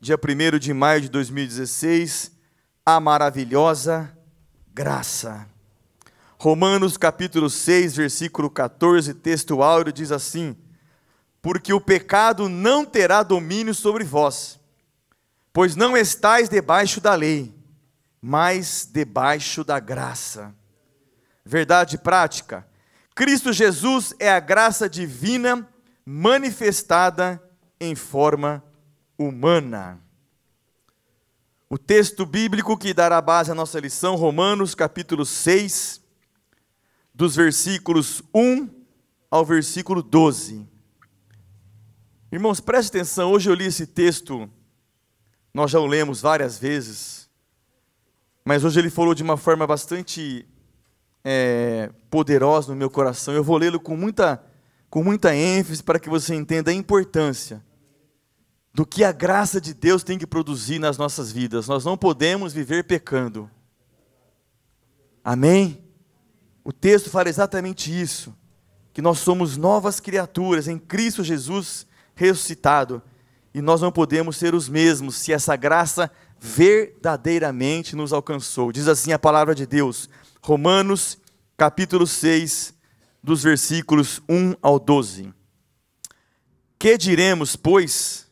dia 1º de maio de 2016, a maravilhosa graça. Romanos capítulo 6, versículo 14, texto áureo, diz assim: porque o pecado não terá domínio sobre vós, pois não estáis debaixo da lei, mas debaixo da graça. Verdade prática: Cristo Jesus é a graça divina manifestada em forma humana. O texto bíblico que dará base à nossa lição, Romanos capítulo 6, dos versículos 1 ao versículo 12. Irmãos, preste atenção, hoje eu li esse texto, nós já o lemos várias vezes, mas hoje ele falou de uma forma bastante poderosa no meu coração. Eu vou lê-lo com muita ênfase para que você entenda a importância do que a graça de Deus tem que produzir nas nossas vidas. Nós não podemos viver pecando. Amém? O texto fala exatamente isso, que nós somos novas criaturas em Cristo Jesus ressuscitado, e nós não podemos ser os mesmos se essa graça verdadeiramente nos alcançou. Diz assim a palavra de Deus, Romanos capítulo 6, dos versículos 1 ao 12. Que diremos, pois?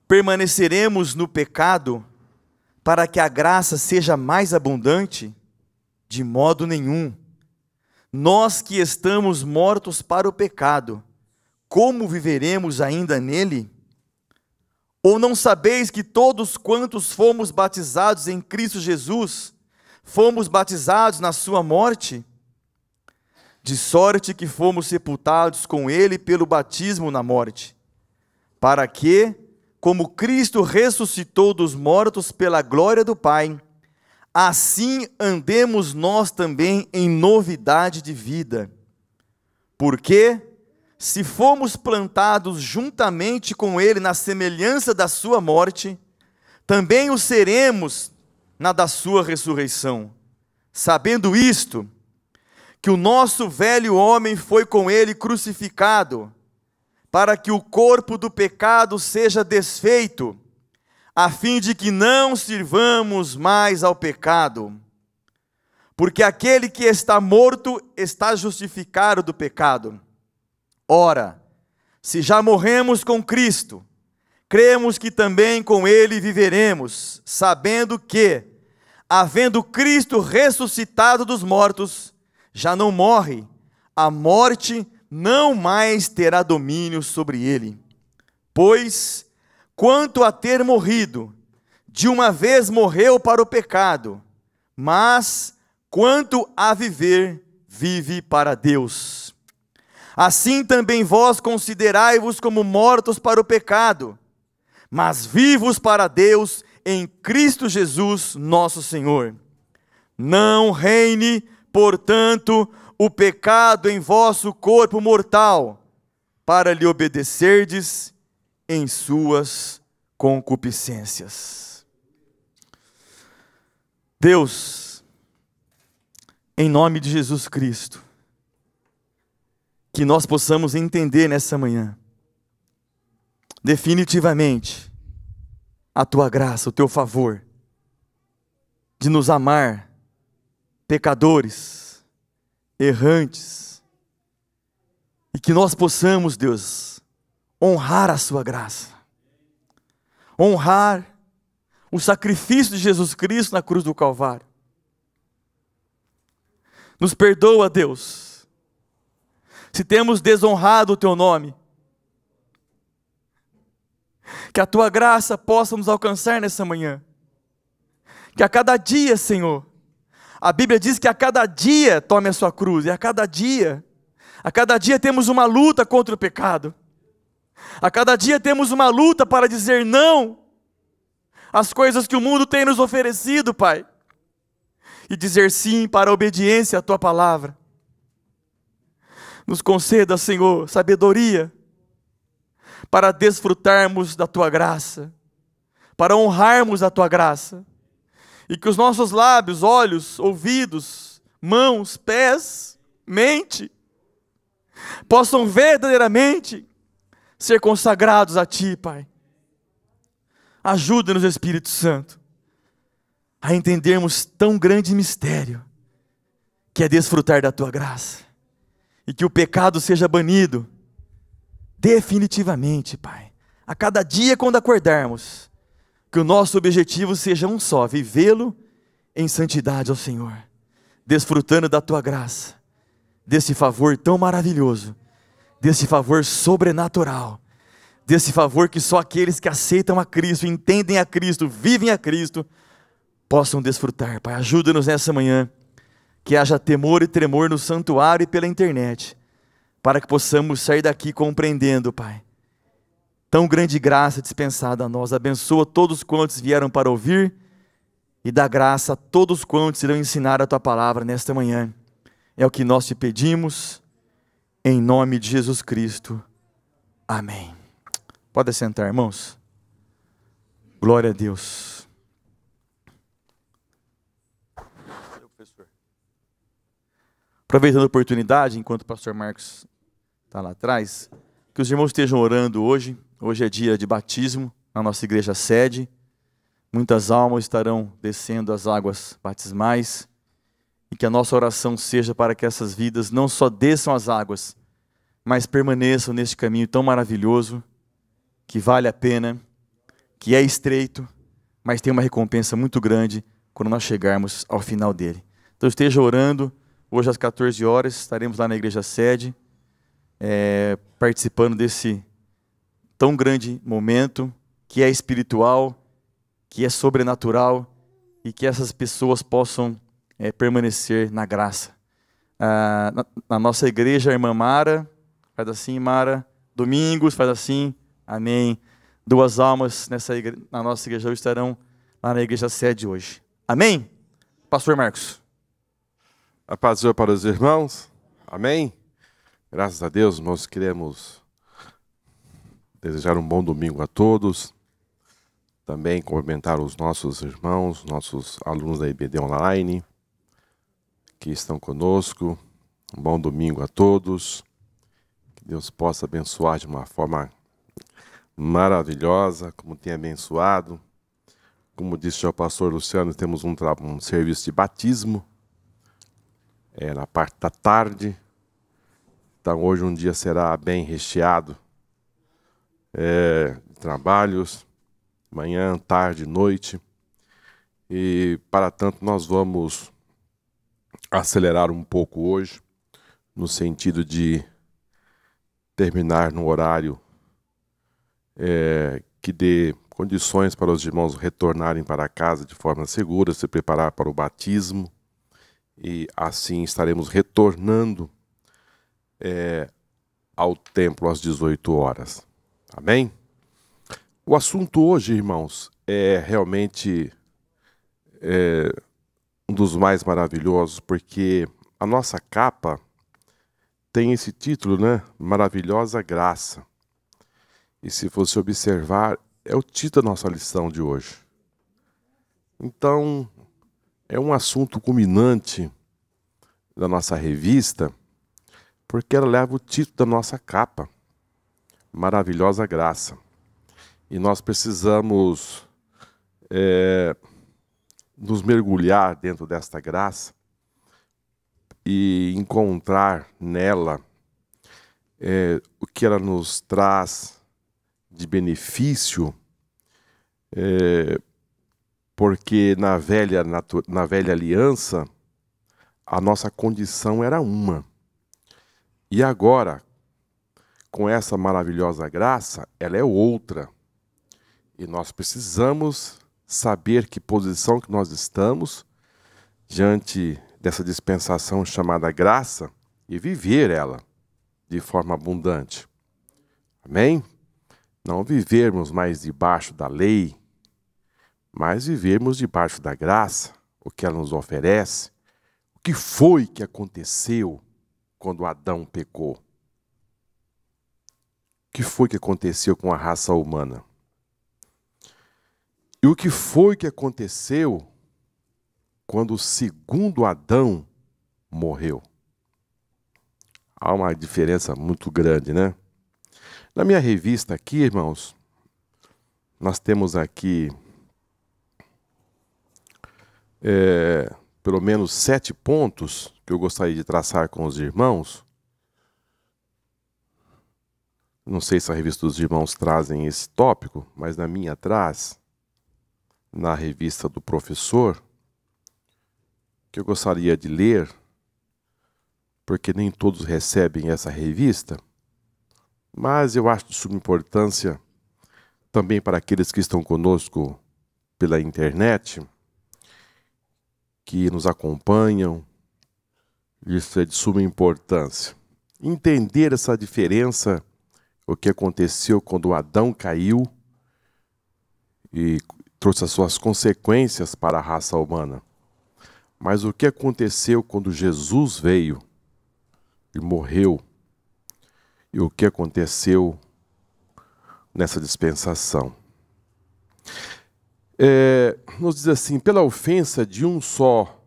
Permaneceremos no pecado para que a graça seja mais abundante? De modo nenhum. Nós que estamos mortos para o pecado, como viveremos ainda nele? Ou não sabeis que todos quantos fomos batizados em Cristo Jesus, fomos batizados na sua morte? De sorte que fomos sepultados com ele pelo batismo na morte, para que, como Cristo ressuscitou dos mortos pela glória do Pai, assim andemos nós também em novidade de vida. Porque, se fomos plantados juntamente com ele na semelhança da sua morte, também o seremos na da sua ressurreição. Sabendo isto, que o nosso velho homem foi com ele crucificado, para que o corpo do pecado seja desfeito, a fim de que não sirvamos mais ao pecado. Porque aquele que está morto está justificado do pecado. Ora, se já morremos com Cristo, cremos que também com ele viveremos, sabendo que, havendo Cristo ressuscitado dos mortos, já não morre, a morte não mais terá domínio sobre ele. Pois, quanto a ter morrido, de uma vez morreu para o pecado, mas, quanto a viver, vive para Deus. Assim também vós considerai-vos como mortos para o pecado, mas vivos para Deus em Cristo Jesus nosso Senhor. Não reine, portanto, o pecado em vosso corpo mortal, para lhe obedecerdes em suas concupiscências. Deus, em nome de Jesus Cristo, que nós possamos entender nessa manhã, definitivamente, a tua graça, o teu favor, de nos amar, pecadores, errantes, e que nós possamos, Deus, honrar a sua graça, honrar o sacrifício de Jesus Cristo na cruz do Calvário. Nos perdoa, Deus, se temos desonrado o teu nome, que a tua graça possa nos alcançar nessa manhã, que a cada dia, Senhor, a Bíblia diz que a cada dia tome a sua cruz, e a cada dia temos uma luta contra o pecado, a cada dia temos uma luta para dizer não às coisas que o mundo tem nos oferecido, Pai, e dizer sim para a obediência à tua palavra. Nos conceda, Senhor, sabedoria para desfrutarmos da tua graça, para honrarmos a tua graça, e que os nossos lábios, olhos, ouvidos, mãos, pés, mente, possam verdadeiramente ser consagrados a ti, Pai. Ajuda-nos, Espírito Santo, a entendermos tão grande mistério, que é desfrutar da tua graça, e que o pecado seja banido definitivamente, Pai. A cada dia quando acordarmos, que o nosso objetivo seja um só: vivê-lo em santidade ao Senhor, desfrutando da tua graça, desse favor tão maravilhoso, desse favor sobrenatural, desse favor que só aqueles que aceitam a Cristo, entendem a Cristo, vivem a Cristo, possam desfrutar. Pai, ajuda-nos nessa manhã, que haja temor e tremor no santuário e pela internet, para que possamos sair daqui compreendendo, Pai, tão grande graça dispensada a nós. Abençoa todos quantos vieram para ouvir, e dá graça a todos quantos irão ensinar a tua palavra nesta manhã. É o que nós te pedimos, em nome de Jesus Cristo. Amém. Pode sentar, irmãos. Glória a Deus. Aproveitando a oportunidade, enquanto o pastor Marcos está lá atrás, que os irmãos estejam orando hoje. Hoje é dia de batismo na nossa igreja sede. Muitas almas estarão descendo as águas batismais, e que a nossa oração seja para que essas vidas não só desçam as águas, mas permaneçam neste caminho tão maravilhoso, que vale a pena, que é estreito, mas tem uma recompensa muito grande quando nós chegarmos ao final dele. Então esteja orando. Hoje às 14 horas estaremos lá na igreja sede, participando desse tão grande momento, que é espiritual, que é sobrenatural, e que essas pessoas possam permanecer na graça. Na nossa igreja, a irmã Mara, faz assim, Mara. Domingos, faz assim, amém. 2 almas na nossa igreja hoje estarão lá na igreja sede hoje. Amém? Pastor Marcos. A paz do Senhor para os irmãos. Amém? Graças a Deus, nós queremos desejar um bom domingo a todos. Também cumprimentar os nossos irmãos, nossos alunos da IBD Online, que estão conosco. Um bom domingo a todos. Que Deus possa abençoar de uma forma maravilhosa, como tem abençoado. Como disse o pastor Luciano, temos um serviço de batismo. Na parte da tarde. Então hoje um dia será bem recheado de trabalhos, manhã, tarde, noite. E para tanto nós vamos acelerar um pouco hoje, no sentido de terminar no horário que dê condições para os irmãos retornarem para casa de forma segura, se preparar para o batismo. E assim estaremos retornando ao templo às 18 horas. Amém? O assunto hoje, irmãos, é realmente um dos mais maravilhosos, porque a nossa capa tem esse título, né? Maravilhosa Graça. E se você observar, é o título da nossa lição de hoje. Então, é um assunto culminante da nossa revista, porque ela leva o título da nossa capa, Maravilhosa Graça. E nós precisamos nos mergulhar dentro desta graça e encontrar nela o que ela nos traz de benefício, porque na velha aliança a nossa condição era uma. E agora, com essa maravilhosa graça, ela é outra. E nós precisamos saber que posição que nós estamos diante dessa dispensação chamada graça e viver ela de forma abundante. Amém? Não vivermos mais debaixo da lei, mas vivermos debaixo da graça, o que ela nos oferece. O que foi que aconteceu quando Adão pecou? O que foi que aconteceu com a raça humana? E o que foi que aconteceu quando o segundo Adão morreu? Há uma diferença muito grande, né? Na minha revista aqui, irmãos, nós temos aqui pelo menos 7 pontos que eu gostaria de traçar com os irmãos. Não sei se a revista dos irmãos trazem esse tópico, mas na minha traz, na revista do professor, que eu gostaria de ler, porque nem todos recebem essa revista, mas eu acho de suma importância também para aqueles que estão conosco pela internet, que nos acompanham. Isso é de suma importância. Entender essa diferença, o que aconteceu quando Adão caiu e trouxe as suas consequências para a raça humana. Mas o que aconteceu quando Jesus veio e morreu? E o que aconteceu nessa dispensação? Nos diz assim: pela ofensa de um só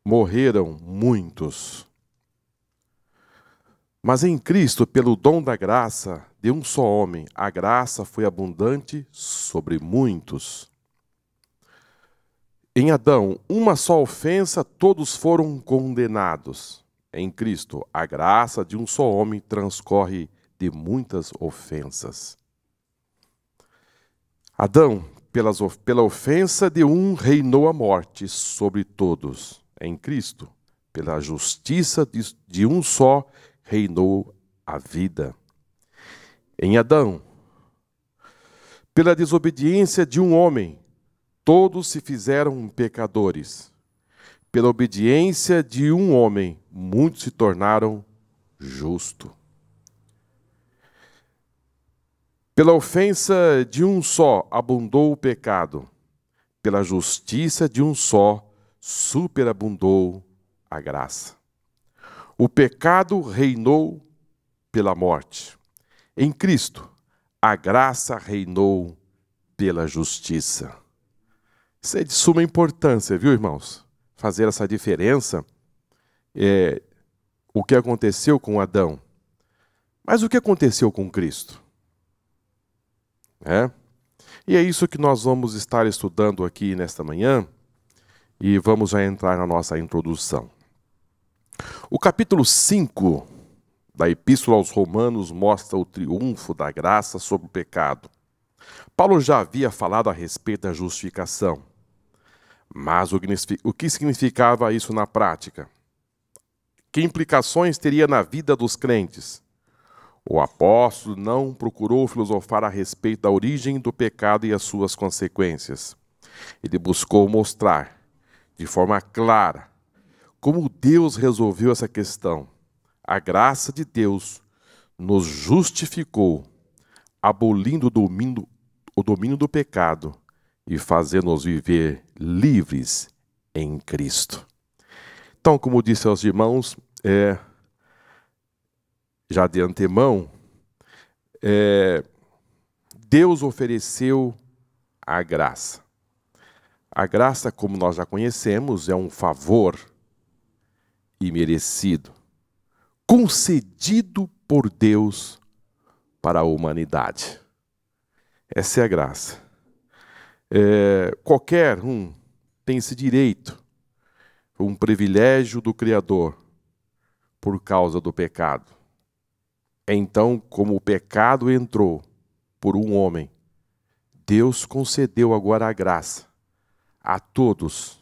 morreram muitos. Mas em Cristo, pelo dom da graça de um só homem, a graça foi abundante sobre muitos. Em Adão, uma só ofensa, todos foram condenados. Em Cristo, a graça de um só homem transcorre de muitas ofensas. Adão, pela ofensa de um, reinou a morte sobre todos. Em Cristo, pela justiça de um só, reinou a vida. Em Adão, pela desobediência de um homem, todos se fizeram pecadores. Pela obediência de um homem, muitos se tornaram justos. Pela ofensa de um só abundou o pecado. Pela justiça de um só superabundou a graça. O pecado reinou pela morte. Em Cristo, a graça reinou pela justiça. Isso é de suma importância, viu, irmãos? Fazer essa diferença. O que aconteceu com Adão. Mas o que aconteceu com Cristo? E é isso que nós vamos estar estudando aqui nesta manhã. E vamos já entrar na nossa introdução. O capítulo 5 da Epístola aos Romanos mostra o triunfo da graça sobre o pecado. Paulo já havia falado a respeito da justificação. Mas o que significava isso na prática? Que implicações teria na vida dos crentes? O apóstolo não procurou filosofar a respeito da origem do pecado e as suas consequências. Ele buscou mostrar, de forma clara, como Deus resolveu essa questão. A graça de Deus nos justificou, abolindo o domínio do pecado e fazendo-nos viver livres em Cristo. Então, como disse aos irmãos, já de antemão, Deus ofereceu a graça. A graça, como nós já conhecemos, é um favor imerecido, concedido por Deus para a humanidade. Essa é a graça. Qualquer um tem esse direito, um privilégio do Criador, por causa do pecado. Então, como o pecado entrou por um homem, Deus concedeu agora a graça a todos.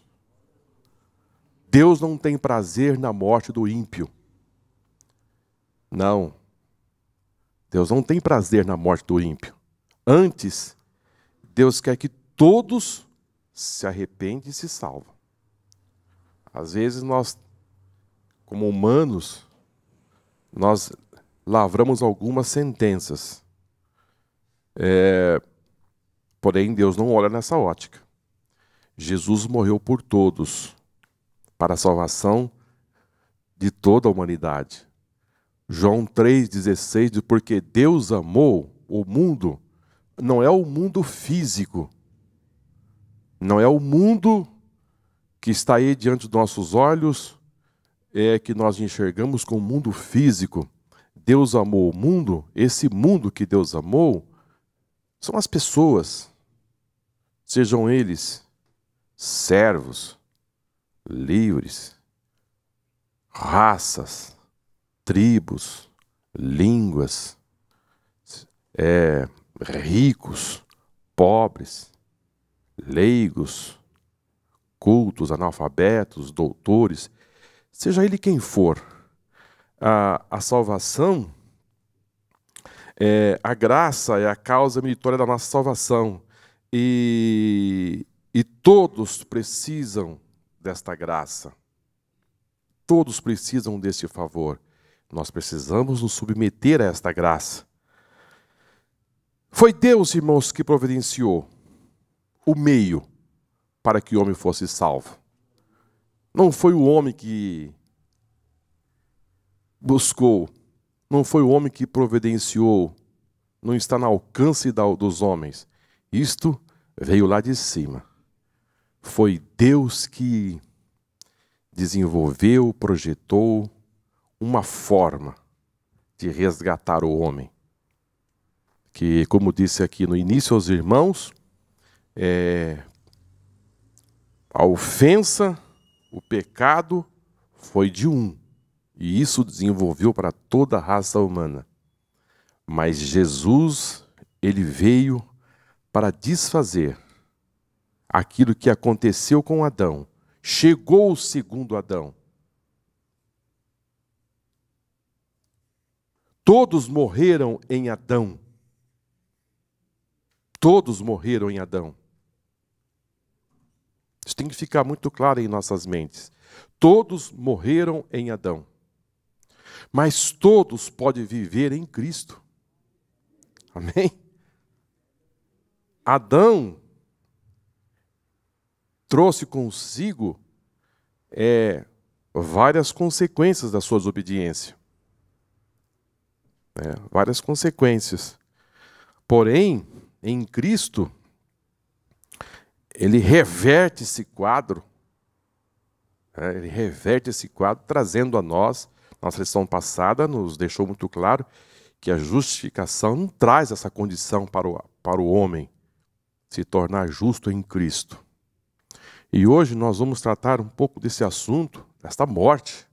Deus não tem prazer na morte do ímpio. Não. Deus não tem prazer na morte do ímpio. Antes, Deus quer que todos se arrependem e se salvam. Às vezes nós, como humanos, nós lavramos algumas sentenças. Porém, Deus não olha nessa ótica. Jesus morreu por todos, para a salvação de toda a humanidade. João 3,16 diz: porque Deus amou o mundo, não é o mundo físico, não é o mundo que está aí diante dos nossos olhos, que nós enxergamos como mundo físico. Deus amou o mundo, esse mundo que Deus amou, são as pessoas, sejam eles servos, livres, raças, tribos, línguas, ricos, pobres, leigos, cultos, analfabetos, doutores, seja ele quem for, a salvação, a graça é a causa meritória da nossa salvação. E todos precisam desta graça. Todos precisam deste favor. Nós precisamos nos submeter a esta graça. Foi Deus, irmãos, que providenciou o meio para que o homem fosse salvo. Não foi o homem que buscou, não foi o homem que providenciou, não está no alcance dos homens. Isto veio lá de cima. Foi Deus que desenvolveu, projetou uma forma de resgatar o homem. Que, como disse aqui no início aos irmãos, a ofensa, o pecado foi de um. E isso desenvolveu para toda a raça humana. Mas Jesus, ele veio para desfazer aquilo que aconteceu com Adão. Chegou o segundo Adão. Todos morreram em Adão. Todos morreram em Adão. Isso tem que ficar muito claro em nossas mentes. Todos morreram em Adão. Mas todos podem viver em Cristo. Amém? Adão trouxe consigo várias consequências da sua desobediência. Várias consequências. Porém, em Cristo, ele reverte esse quadro. Ele reverte esse quadro, trazendo a nós. Nossa lição passada nos deixou muito claro que a justificação não traz essa condição para o homem se tornar justo em Cristo. E hoje nós vamos tratar um pouco desse assunto, desta morte.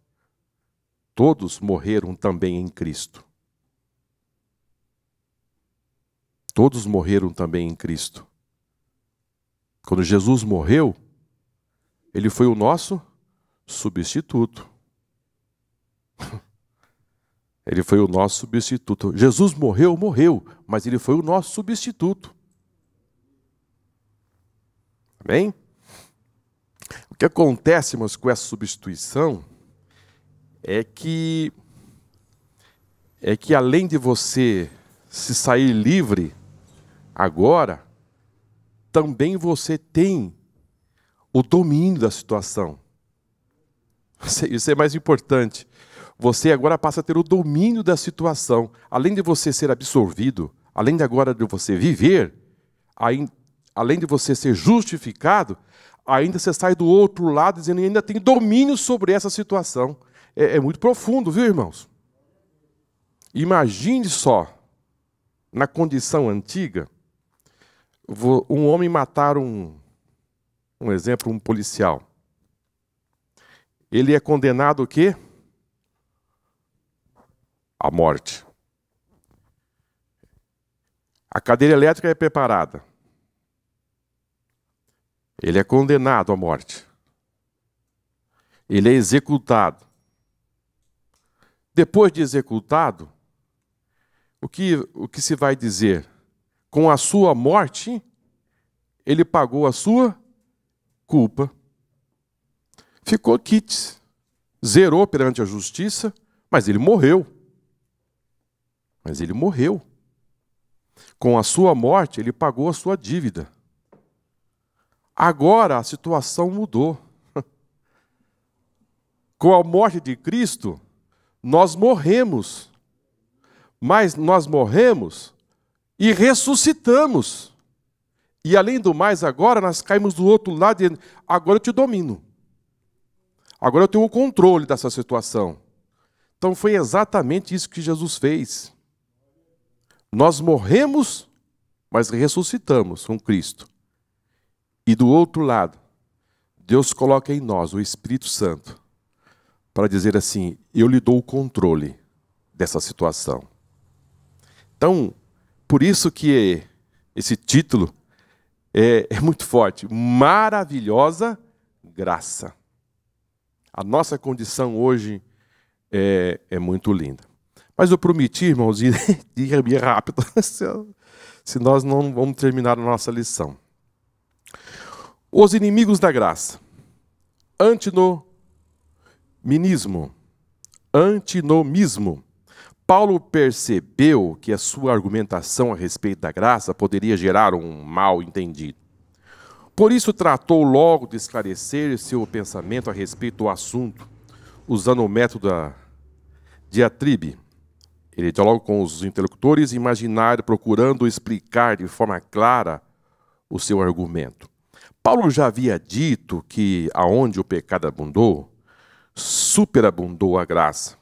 Todos morreram também em Cristo. Todos morreram também em Cristo. Quando Jesus morreu, ele foi o nosso substituto. Ele foi o nosso substituto. Jesus morreu, mas ele foi o nosso substituto. Amém? O que acontece, irmãos, com essa substituição é que além de você se sair livre agora, também você tem o domínio da situação. Isso é mais importante. Você agora passa a ter o domínio da situação. Além de você ser absorvido, além de agora de você viver, além de você ser justificado, ainda você sai do outro lado dizendo que ainda tem domínio sobre essa situação. É muito profundo, viu, irmãos? Imagine só, na condição antiga, um homem matar um exemplo, um policial. Ele é condenado o quê? À morte. A cadeira elétrica é preparada. Ele é condenado à morte. Ele é executado. Depois de executado, o que se vai dizer? Com a sua morte, ele pagou a sua culpa. Ficou quites. Zerou perante a justiça, mas ele morreu. Mas ele morreu. Com a sua morte, ele pagou a sua dívida. Agora a situação mudou. Com a morte de Cristo, nós morremos. Mas nós morremos e ressuscitamos. E além do mais, agora nós caímos do outro lado e agora eu te domino. Agora eu tenho o controle dessa situação. Então foi exatamente isso que Jesus fez. Nós morremos mas ressuscitamos com Cristo. E do outro lado, Deus coloca em nós o Espírito Santo para dizer assim: eu lhe dou o controle dessa situação. Então, por isso que esse título é muito forte. Maravilhosa graça. A nossa condição hoje é muito linda. Mas eu prometi, irmãos, de ir rápido, se nós não vamos terminar a nossa lição. Os inimigos da graça. Antinomismo. Paulo percebeu que a sua argumentação a respeito da graça poderia gerar um mal entendido. Por isso tratou logo de esclarecer seu pensamento a respeito do assunto, usando o método da diatribe. Ele dialoga com os interlocutores imaginários, procurando explicar de forma clara o seu argumento. Paulo já havia dito que aonde o pecado abundou, superabundou a graça.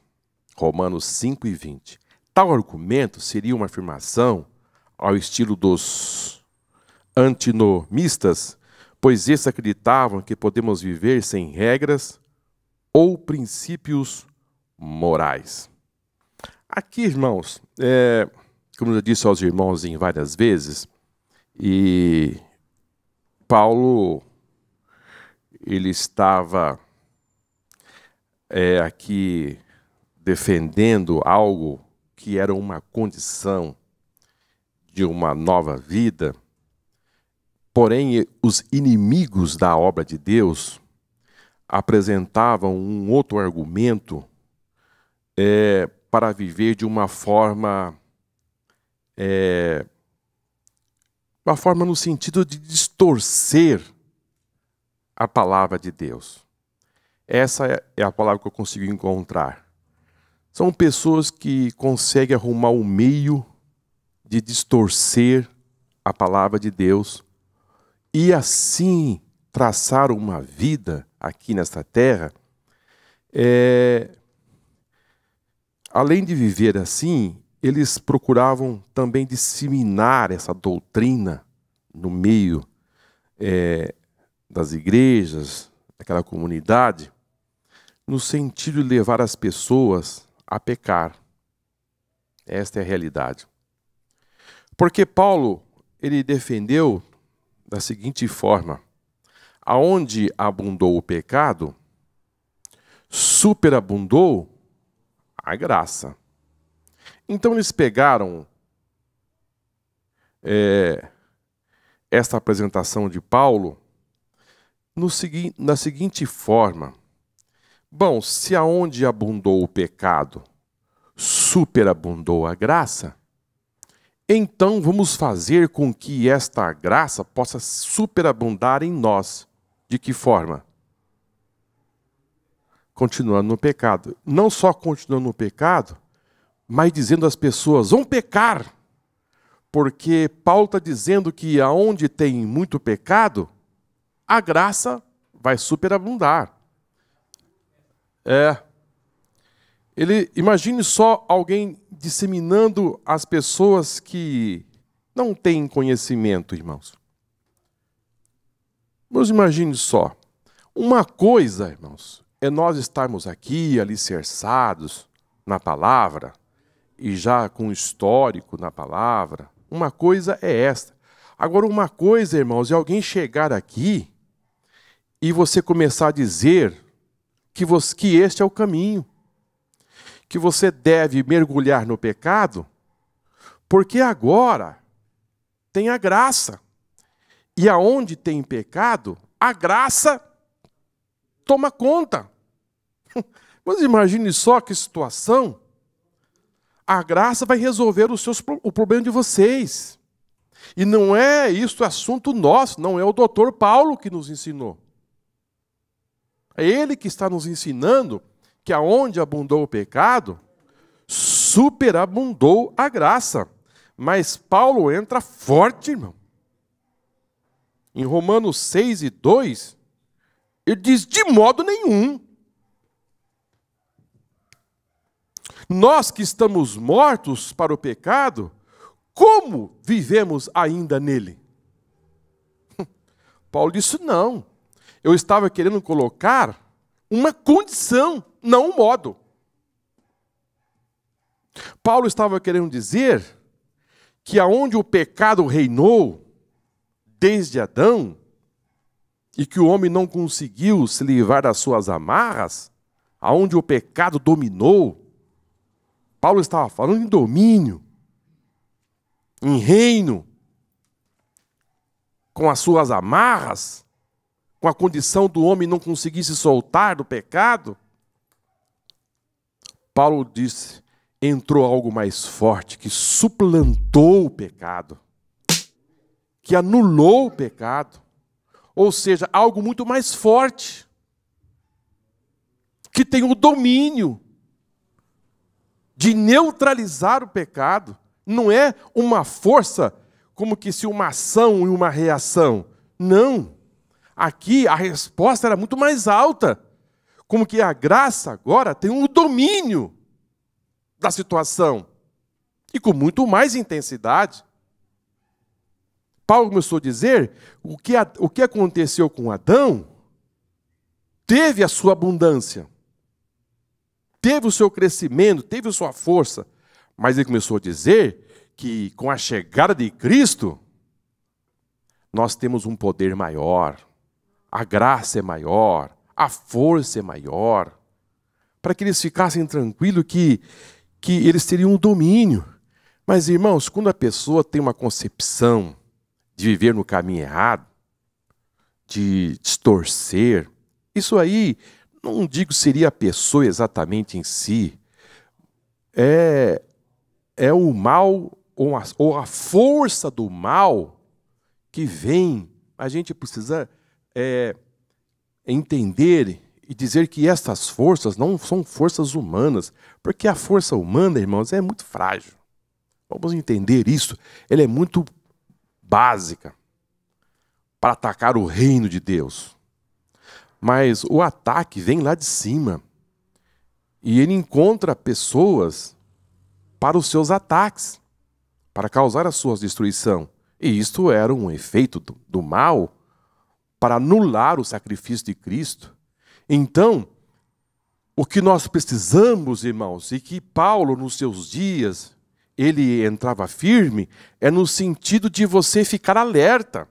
Romanos 5:20. Tal argumento seria uma afirmação ao estilo dos antinomistas, pois esses acreditavam que podemos viver sem regras ou princípios morais. Aqui, irmãos, como eu já disse aos irmãos em várias vezes, e Paulo, ele estava aqui defendendo algo que era uma condição de uma nova vida. Porém, os inimigos da obra de Deus apresentavam um outro argumento para viver de uma forma no sentido de distorcer a palavra de Deus. Essa é a palavra que eu consigo encontrar. São pessoas que conseguem arrumar um meio de distorcer a palavra de Deus e assim traçar uma vida aqui nesta terra. Além de viver assim, eles procuravam também disseminar essa doutrina no meio das igrejas, daquela comunidade, no sentido de levar as pessoas a pecar. Esta é a realidade. Porque Paulo, ele defendeu da seguinte forma: aonde abundou o pecado, superabundou a graça. Então eles pegaram esta apresentação de Paulo na seguinte forma: bom, se aonde abundou o pecado, superabundou a graça, então vamos fazer com que esta graça possa superabundar em nós. De que forma? Continuando no pecado. Não só continuando no pecado, mas dizendo às pessoas: vão pecar. Porque Paulo está dizendo que aonde tem muito pecado, a graça vai superabundar. Imagine só alguém disseminando às pessoas que não têm conhecimento, irmãos. Mas imagine só. Uma coisa, irmãos, é nós estarmos aqui alicerçados na palavra e já com histórico na palavra. Uma coisa é esta. Agora, uma coisa, irmãos, é alguém chegar aqui e você começar a dizer que este é o caminho, que você deve mergulhar no pecado, porque agora tem a graça. E aonde tem pecado, a graça toma conta. Mas imagine só que situação. A graça vai resolver o problema de vocês. E não é isso assunto nosso, não é o doutor Paulo que nos ensinou. É ele que está nos ensinando que aonde abundou o pecado, superabundou a graça. Mas Paulo entra forte, irmão. Em Romanos 6:2, ele diz: de modo nenhum. Nós que estamos mortos para o pecado, como vivemos ainda nele? Paulo disse, não. Eu estava querendo colocar uma condição, não um modo. Paulo estava querendo dizer que aonde o pecado reinou, desde Adão, e que o homem não conseguiu se livrar das suas amarras, aonde o pecado dominou, Paulo estava falando em domínio, em reino, com as suas amarras, com a condição do homem não conseguir se soltar do pecado. Paulo disse, entrou algo mais forte, que suplantou o pecado, que anulou o pecado, ou seja, algo muito mais forte, que tem o domínio de neutralizar o pecado. Não é uma força como que se uma ação e uma reação. Não. Aqui a resposta era muito mais alta. Como que a graça agora tem um domínio da situação. E com muito mais intensidade. Paulo começou a dizer, o que aconteceu com Adão teve a sua abundância. Teve o seu crescimento, teve a sua força. Mas ele começou a dizer que com a chegada de Cristo, nós temos um poder maior, a graça é maior, a força é maior, para que eles ficassem tranquilos que eles teriam um domínio. Mas, irmãos, quando a pessoa tem uma concepção de viver no caminho errado, de distorcer, isso aí, não digo seria a pessoa exatamente em si, é o mal ou a força do mal que vem. A gente precisa entender e dizer que essas forças não são forças humanas, porque a força humana, irmãos, é muito frágil. Vamos entender isso. Ela é muito básica para atacar o reino de Deus. Mas o ataque vem lá de cima. E ele encontra pessoas para os seus ataques, para causar a sua destruição. E isto era um efeito do mal para anular o sacrifício de Cristo. Então, o que nós precisamos, irmãos, e que Paulo, nos seus dias, ele entrava firme, é no sentido de você ficar alerta.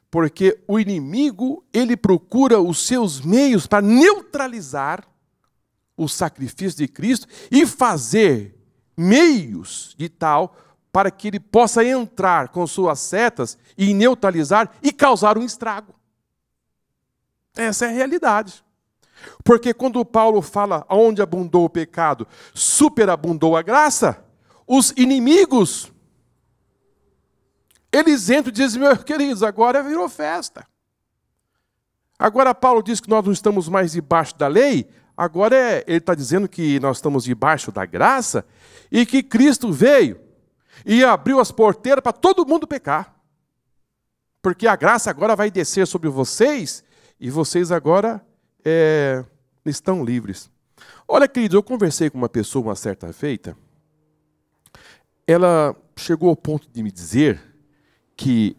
Porque o inimigo, ele procura os seus meios para neutralizar o sacrifício de Cristo e fazer meios de tal para que ele possa entrar com suas setas e neutralizar e causar um estrago. Essa é a realidade. Porque quando Paulo fala onde abundou o pecado, superabundou a graça, os inimigos, eles entram e dizem, meus queridos, agora virou festa. Agora Paulo diz que nós não estamos mais debaixo da lei, agora ele está dizendo que nós estamos debaixo da graça e que Cristo veio e abriu as porteiras para todo mundo pecar. Porque a graça agora vai descer sobre vocês e vocês agora estão livres. Olha, queridos, eu conversei com uma pessoa uma certa feita. Ela chegou ao ponto de me dizer que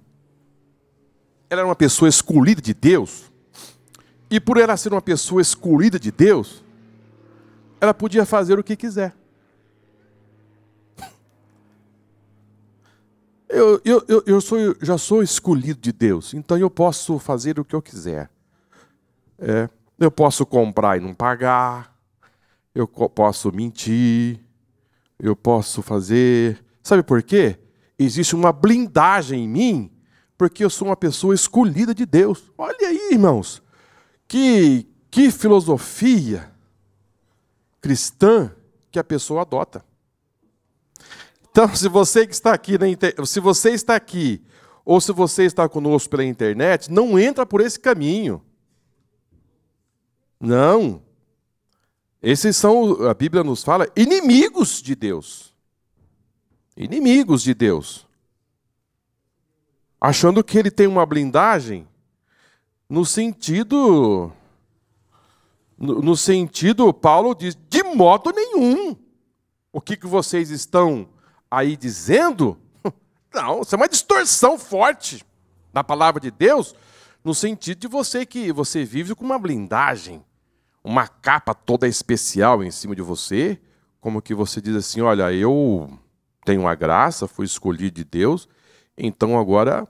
ela era uma pessoa escolhida de Deus, e por ela ser uma pessoa escolhida de Deus, ela podia fazer o que quiser. Já sou escolhido de Deus, então eu posso fazer o que eu quiser. Eu posso comprar e não pagar, eu posso mentir, eu posso fazer... Sabe por quê? Existe uma blindagem em mim, porque eu sou uma pessoa escolhida de Deus. Olha aí, irmãos, que filosofia cristã que a pessoa adota. Então, se você que está aqui, se você está aqui, ou se você está conosco pela internet, não entra por esse caminho. Não. Esses são, a Bíblia nos fala, inimigos de Deus. Inimigos de Deus. Achando que ele tem uma blindagem no sentido, Paulo diz, de modo nenhum. O que vocês estão aí dizendo Não, isso é uma distorção forte da palavra de Deus, no sentido de você vive com uma blindagem, uma capa toda especial em cima de você, como que você diz assim, olha, eu tenho a graça, fui escolhido de Deus, então agora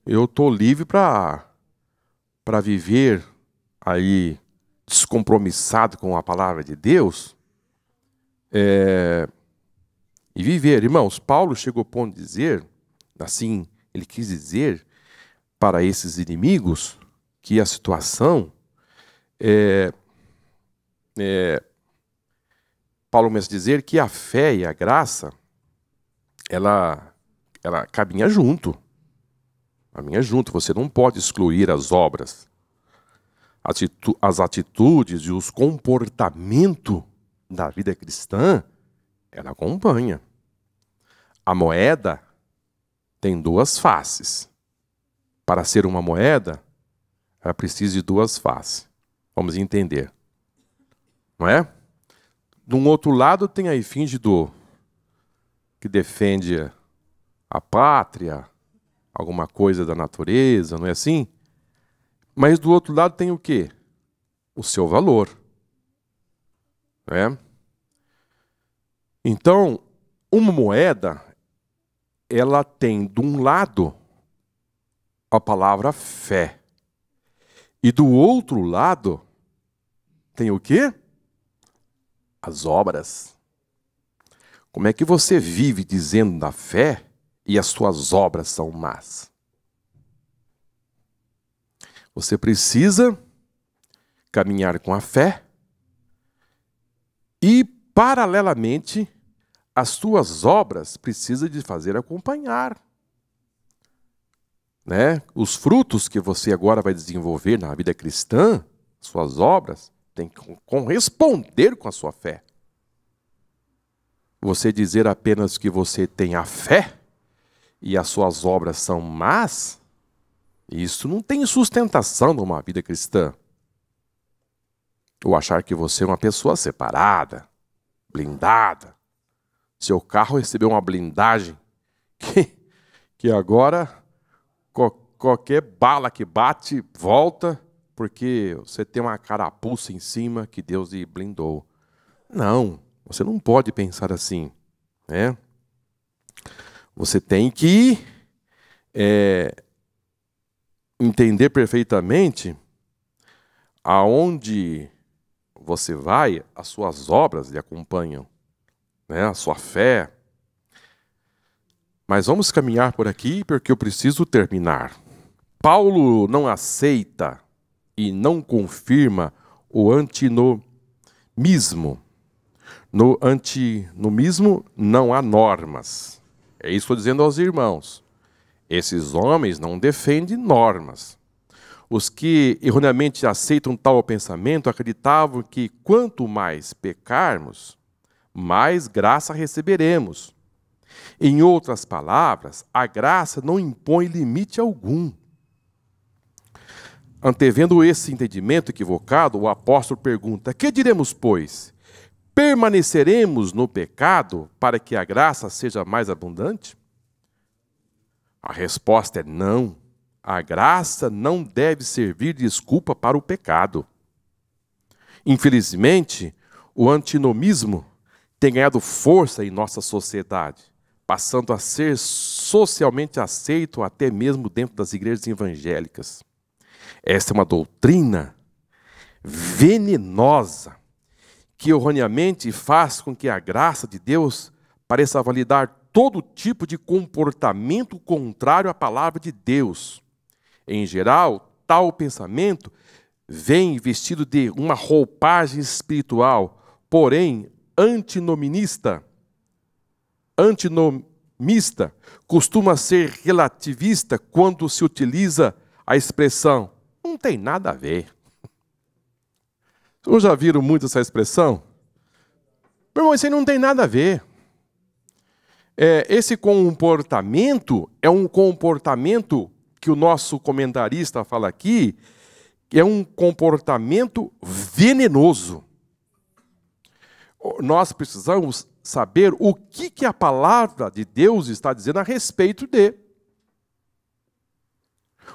eu estou livre para viver aí descompromissado com a palavra de Deus. E viver, irmãos, Paulo chegou ao ponto de dizer, assim, ele quis dizer para esses inimigos que a situação Paulo mesmo dizer que a fé e a graça ela caminha junto. Caminha junto, você não pode excluir as obras. As atitudes e os comportamentos da vida cristã, ela acompanha. A moeda tem duas faces. Para ser uma moeda, ela precisa de duas faces. Vamos entender. Não é? De um outro lado tem a fingido que defende a pátria, alguma coisa da natureza, não é assim? Mas do outro lado tem o quê? O seu valor. Não é? Então, uma moeda, ela tem de um lado a palavra fé. E do outro lado tem o quê? As obras. Como é que você vive dizendo da fé e as suas obras são más? Você precisa caminhar com a fé e, paralelamente, as suas obras precisam de fazer acompanhar. Né? Os frutos que você agora vai desenvolver na vida cristã, suas obras, têm que corresponder com a sua fé. Você dizer apenas que você tem a fé e as suas obras são más, isso não tem sustentação numa vida cristã. Ou achar que você é uma pessoa separada, blindada. Seu carro recebeu uma blindagem que agora qualquer bala que bate volta porque você tem uma carapuça em cima que Deus lhe blindou. Não, você não pode pensar assim. Né? Você tem que entender perfeitamente aonde você vai, as suas obras lhe acompanham, né? A sua fé. Mas vamos caminhar por aqui porque eu preciso terminar. Paulo não aceita e não confirma o antinomismo. No antinomismo não há normas. É isso que estou dizendo aos irmãos. Esses homens não defendem normas. Os que erroneamente aceitam tal pensamento acreditavam que quanto mais pecarmos, mais graça receberemos. Em outras palavras, a graça não impõe limite algum. Antevendo esse entendimento equivocado, o apóstolo pergunta: que diremos, pois? Permaneceremos no pecado para que a graça seja mais abundante? A resposta é não. A graça não deve servir de desculpa para o pecado. Infelizmente, o antinomismo tem ganhado força em nossa sociedade, passando a ser socialmente aceito até mesmo dentro das igrejas evangélicas. Esta é uma doutrina venenosa que erroneamente faz com que a graça de Deus pareça validar todo tipo de comportamento contrário à palavra de Deus. Em geral, tal pensamento vem vestido de uma roupagem espiritual, porém antinomista, costuma ser relativista quando se utiliza a expressão não tem nada a ver. Vocês já viram muito essa expressão? Meu irmão, isso aí não tem nada a ver. Esse comportamento é um comportamento que o nosso comentarista fala aqui, que é um comportamento venenoso. Nós precisamos saber o que a palavra de Deus está dizendo a respeito de.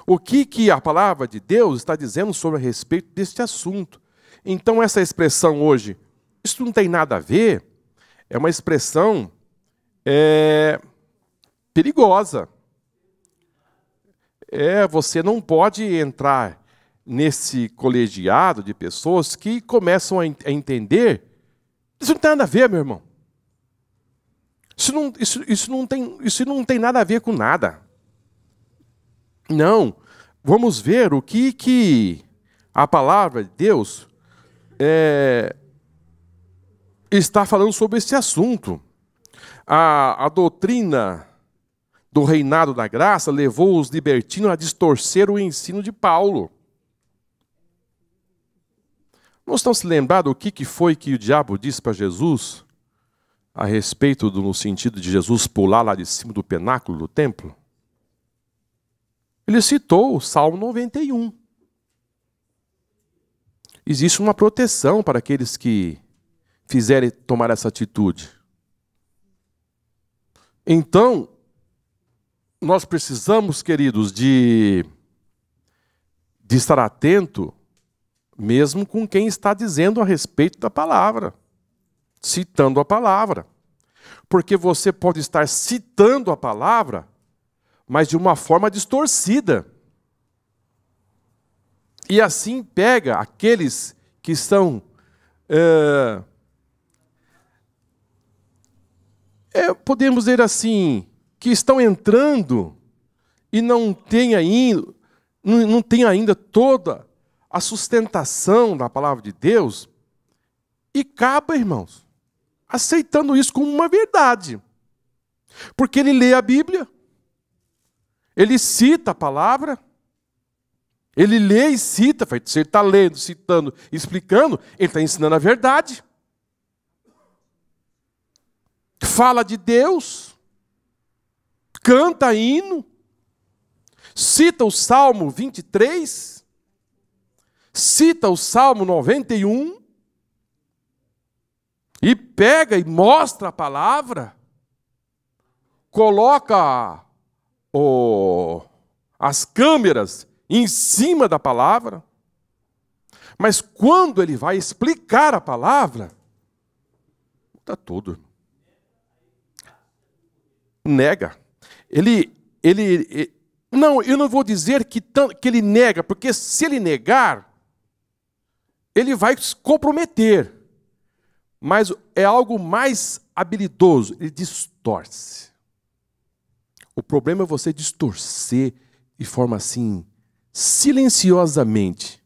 O que a palavra de Deus está dizendo sobre a respeito deste assunto. Então essa expressão hoje, isso não tem nada a ver, é uma expressão perigosa. Você não pode entrar nesse colegiado de pessoas que começam a entender. Isso não tem nada a ver, meu irmão. Isso não tem nada a ver com nada. Não. Vamos ver o que a palavra de Deus está falando sobre esse assunto. A doutrina do reinado da graça levou os libertinos a distorcer o ensino de Paulo. Não estão se lembrando o que foi que o diabo disse para Jesus a respeito no sentido de Jesus pular lá de cima do pináculo do templo? Ele citou o Salmo 91. Existe uma proteção para aqueles que fizerem tomar essa atitude. Então, nós precisamos, queridos, de estar atento, mesmo com quem está dizendo a respeito da palavra, citando a palavra. Porque você pode estar citando a palavra, mas de uma forma distorcida. E assim pega aqueles que são, podemos dizer assim, que estão entrando e não tem ainda toda a sustentação da palavra de Deus, e acaba, irmãos, aceitando isso como uma verdade. Porque ele lê a Bíblia, ele cita a palavra, ele lê e cita, você está lendo, citando, explicando, ele está ensinando a verdade. Fala de Deus, canta hino, cita o Salmo 23, cita o Salmo 91, e pega e mostra a palavra, coloca as câmeras em cima da palavra, mas quando ele vai explicar a palavra, está tudo. Nega. Não, eu não vou dizer que ele nega, porque se ele negar, ele vai se comprometer. Mas é algo mais habilidoso, ele distorce. O problema é você distorcer de forma assim, silenciosamente.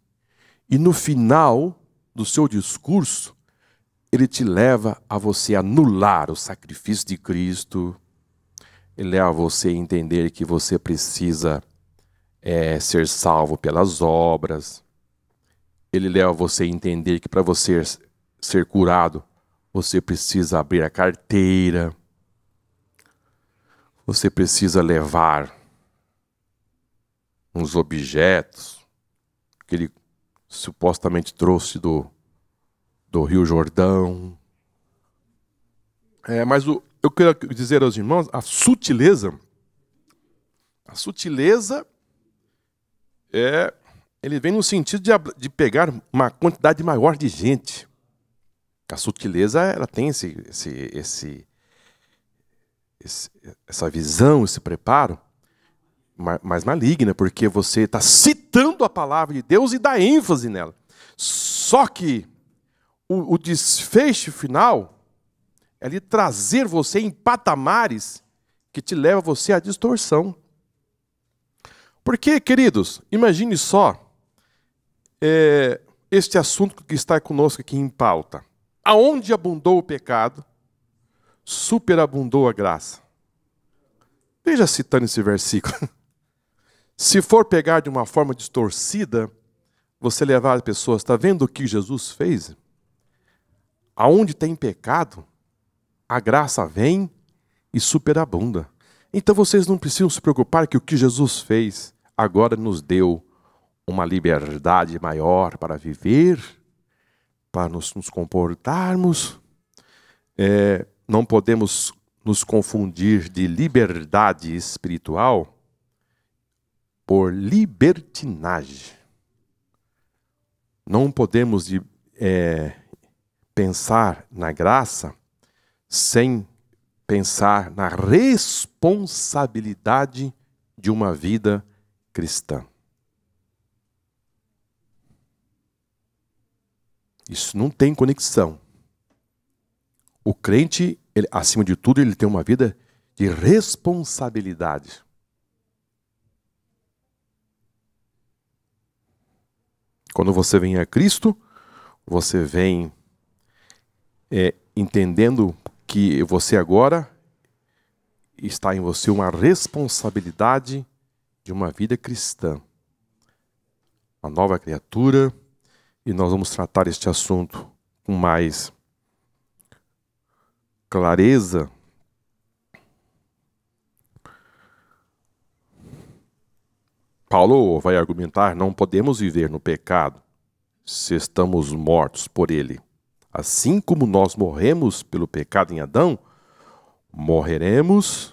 E no final do seu discurso, ele te leva a você anular o sacrifício de Cristo. Ele leva você a entender que você precisa ser salvo pelas obras. Ele leva você a entender que para você ser curado, você precisa abrir a carteira. Você precisa levar uns objetos que ele supostamente trouxe do Rio Jordão. Mas eu quero dizer aos irmãos, a sutileza, ele vem no sentido de pegar uma quantidade maior de gente. A sutileza, ela tem essa visão, esse preparo, mas maligna, porque você está citando a palavra de Deus e dá ênfase nela. Só que o desfecho final é de trazer você em patamares que te leva você à distorção. Porque, queridos, imagine só este assunto que está conosco aqui em pauta. Aonde abundou o pecado, superabundou a graça. Veja citando esse versículo. Se for pegar de uma forma distorcida, você levar as pessoas, está vendo o que Jesus fez? Aonde tem pecado, a graça vem e superabunda. Então vocês não precisam se preocupar que o que Jesus fez agora nos deu uma liberdade maior para viver, para nos comportarmos. não podemos nos confundir de liberdade espiritual por libertinagem. Não podemos pensar na graça sem pensar na responsabilidade de uma vida cristã. Isso não tem conexão. O crente, acima de tudo, ele tem uma vida de responsabilidade. Quando você vem a Cristo, você vem entendendo que você agora está em você uma responsabilidade de uma vida cristã. Uma nova criatura, e nós vamos tratar este assunto com mais clareza. Paulo vai argumentar: não podemos viver no pecado se estamos mortos por ele. Assim como nós morremos pelo pecado em Adão, morremos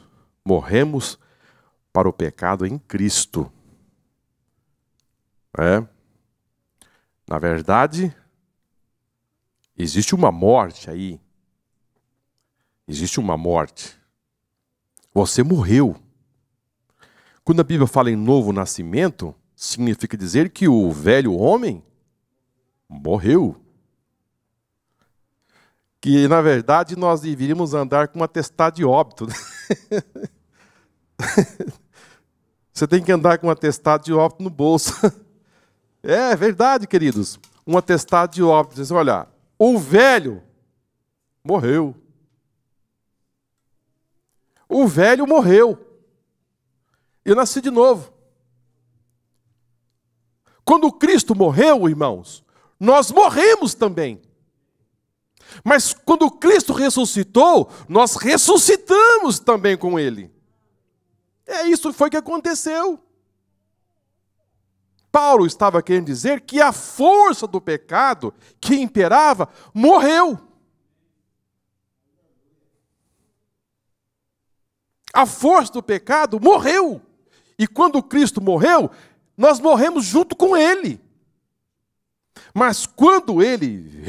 para o pecado em Cristo. Na verdade, existe uma morte aí. Existe uma morte. Você morreu. Quando a Bíblia fala em novo nascimento, significa dizer que o velho homem morreu. Que, na verdade, nós deveríamos andar com um atestado de óbito. Você tem que andar com um atestado de óbito no bolso. É verdade, queridos. Um atestado de óbito. Diz, olha, o velho morreu. O velho morreu. Eu nasci de novo. Quando Cristo morreu, irmãos, nós morremos também. Mas quando Cristo ressuscitou, nós ressuscitamos também com Ele. Isso foi que aconteceu. Paulo estava querendo dizer que a força do pecado que imperava morreu. A força do pecado morreu. E quando Cristo morreu, nós morremos junto com Ele. Mas quando Ele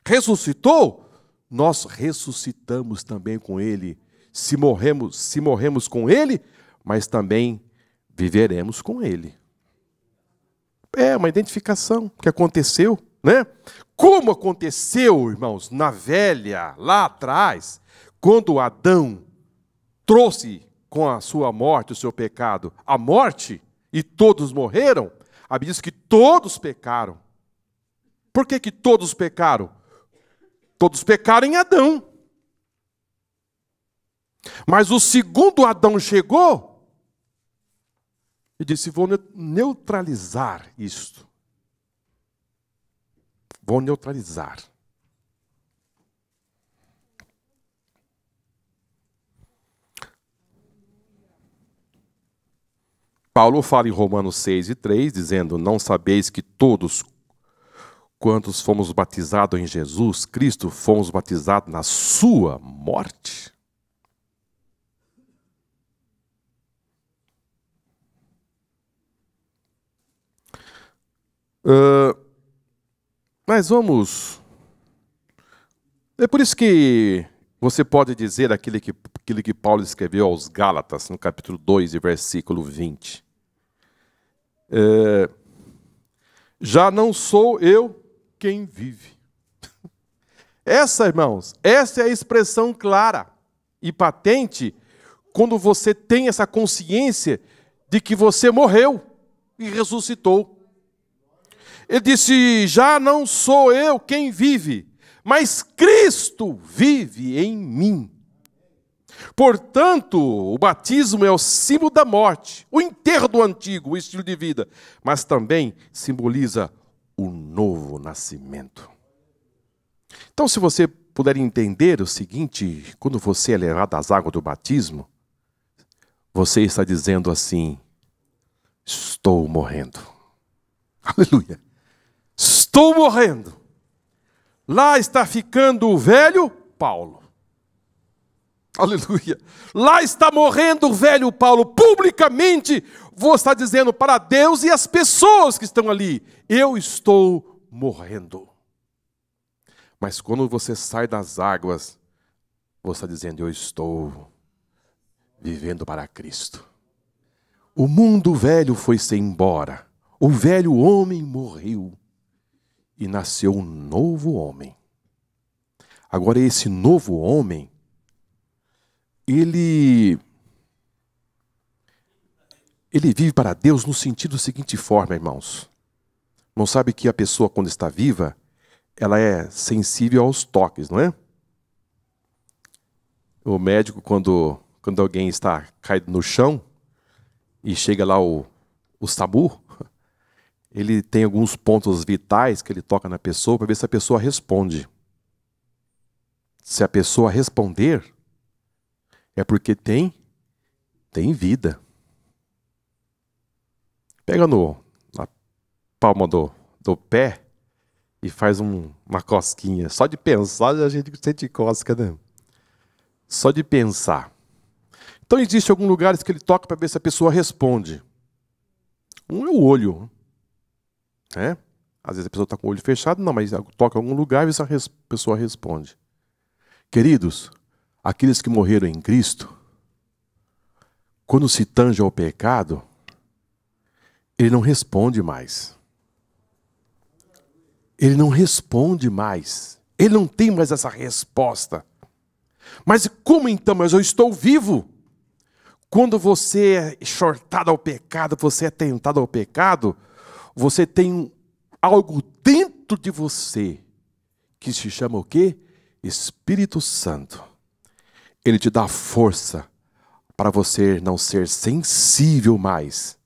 ressuscitou, nós ressuscitamos também com Ele. Se morremos com Ele, mas também viveremos com Ele. É uma identificação que aconteceu, né? Como aconteceu, irmãos, na velha, lá atrás, quando Adão trouxe com a sua morte, o seu pecado, a morte, e todos morreram, a Bíblia diz que todos pecaram. Por que todos pecaram? Todos pecaram em Adão. Mas o segundo Adão chegou e disse, vou neutralizar isto. Vou neutralizar. Paulo fala em Romanos 6:3, dizendo, não sabeis que todos quantos fomos batizados em Jesus Cristo, fomos batizados na sua morte? Mas vamos... É por isso que você pode dizer aquilo que Paulo escreveu aos Gálatas, no capítulo 2, versículo 20. Já não sou eu quem vive. Essa, irmãos, essa é a expressão clara e patente quando você tem essa consciência de que você morreu e ressuscitou. Ele disse, já não sou eu quem vive, mas Cristo vive em mim. Portanto, o batismo é o símbolo da morte, o enterro do antigo, o estilo de vida, mas também simboliza o novo nascimento. Então, se você puder entender o seguinte, quando você é levado às águas do batismo, você está dizendo assim, estou morrendo. Aleluia. Estou morrendo. Lá está ficando o velho Paulo. Aleluia. Lá está morrendo o velho Paulo. Publicamente, vou estar dizendo para Deus e as pessoas que estão ali: eu estou morrendo. Mas quando você sai das águas, você está dizendo: eu estou vivendo para Cristo. O mundo velho foi-se embora. O velho homem morreu. E nasceu um novo homem. Agora esse novo homem, ele vive para Deus no sentido seguinte forma, irmãos. Não sabe que a pessoa, quando está viva, ela é sensível aos toques, não é? O médico, quando alguém está caído no chão, e chega lá o SAMU, ele tem alguns pontos vitais que ele toca na pessoa para ver se a pessoa responde. Se a pessoa responder, é porque tem vida. Pega na palma do pé e faz uma cosquinha. Só de pensar, a gente sente cosca, né? Só de pensar. Então, existem alguns lugares que ele toca para ver se a pessoa responde. Um é o olho. É? Às vezes a pessoa está com o olho fechado, não, mas toca em algum lugar e a pessoa responde. Queridos, aqueles que morreram em Cristo, quando se tange ao pecado, ele não responde mais. Ele não responde mais. Ele não tem mais essa resposta. Mas como então? Mas eu estou vivo. Quando você é exortado ao pecado, você é tentado ao pecado, você tem algo dentro de você que se chama o quê? Espírito Santo. Ele te dá força para você não ser sensível mais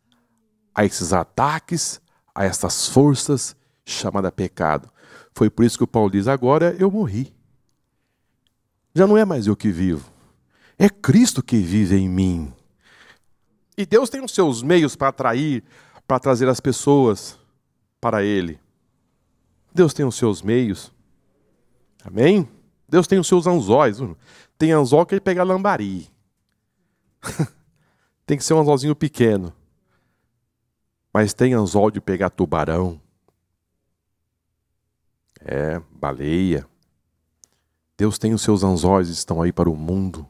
a esses ataques, a essas forças chamadas pecado. Foi por isso que o Paulo diz: agora eu morri. Já não é mais eu que vivo. É Cristo que vive em mim. E Deus tem os seus meios para atrair, para trazer as pessoas para Ele. Deus tem os seus meios. Amém? Deus tem os seus anzóis. Tem anzol que ele pega lambari. Tem que ser um anzolzinho pequeno. Mas tem anzol de pegar tubarão. Baleia. Deus tem os seus anzóis, estão aí para o mundo.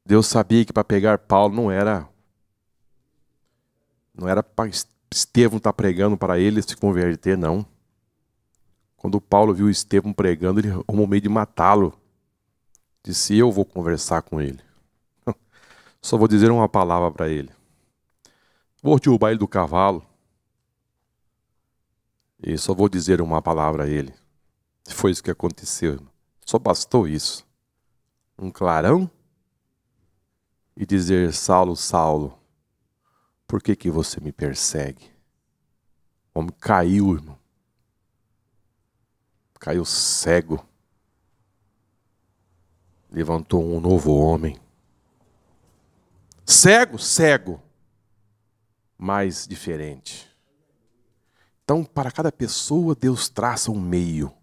Deus sabia que para pegar Paulo não era para Estevão estar pregando para ele se converter, não. Quando Paulo viu Estevão pregando, ele arrumou meio de matá-lo. Disse: eu vou conversar com ele. Só vou dizer uma palavra para ele. Vou derrubar ele do cavalo. E só vou dizer uma palavra a ele. Foi isso que aconteceu. Só bastou isso. Um clarão. E dizer: Saulo, Saulo, por que você me persegue? O homem caiu, irmão. Caiu cego. Levantou um novo homem. Cego, mas diferente. Então, para cada pessoa, Deus traça um meio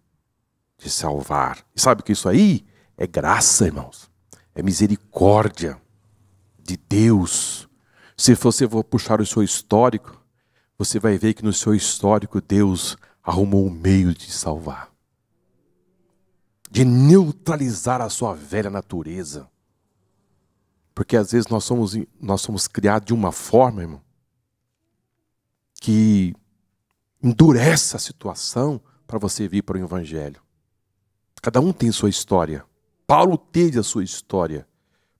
de salvar. E sabe que isso aí é graça, irmãos. É misericórdia de Deus. Se você for puxar o seu histórico, você vai ver que no seu histórico Deus arrumou um meio de salvar. De neutralizar a sua velha natureza. Porque às vezes nós somos criados de uma forma, irmão, que endurece a situação para você vir para o Evangelho. Cada um tem sua história. Paulo teve a sua história.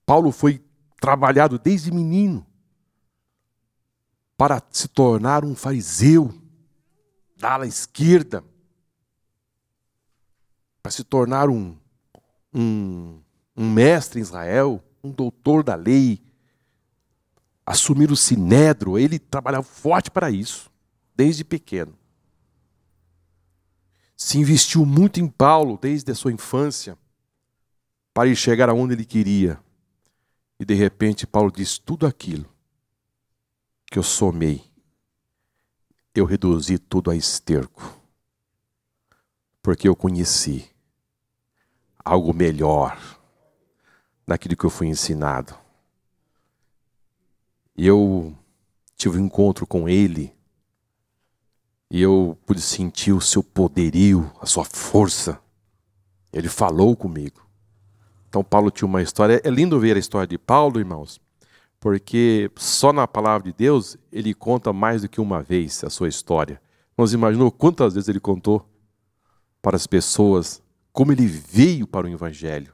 Paulo foi trabalhado desde menino para se tornar um fariseu da ala esquerda, para se tornar um mestre em Israel, um doutor da lei, assumir o sinédrio. Ele trabalhava forte para isso, desde pequeno. Se investiu muito em Paulo desde a sua infância, para ele chegar aonde ele queria. E de repente Paulo diz: tudo aquilo que eu somei, eu reduzi tudo a esterco. Porque eu conheci algo melhor daquilo que eu fui ensinado. E eu tive um encontro com Ele. E eu pude sentir o seu poderio, a sua força. Ele falou comigo. Então Paulo tinha uma história. É lindo ver a história de Paulo, irmãos. Porque só na palavra de Deus, ele conta mais do que uma vez a sua história. Nós imaginou quantas vezes ele contou para as pessoas como ele veio para o Evangelho.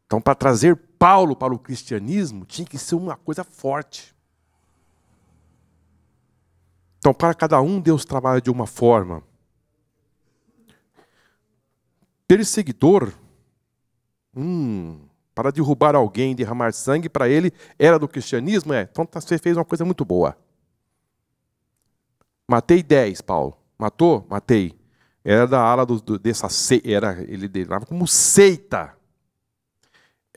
Então, para trazer Paulo para o cristianismo, tinha que ser uma coisa forte. Então, para cada um, Deus trabalha de uma forma. Perseguidor, para derrubar alguém, derramar sangue, para ele, era do cristianismo? Então você fez uma coisa muito boa. Matei 10, Paulo. Matou? Matei. Era da ala dessa seita, ele dava como seita.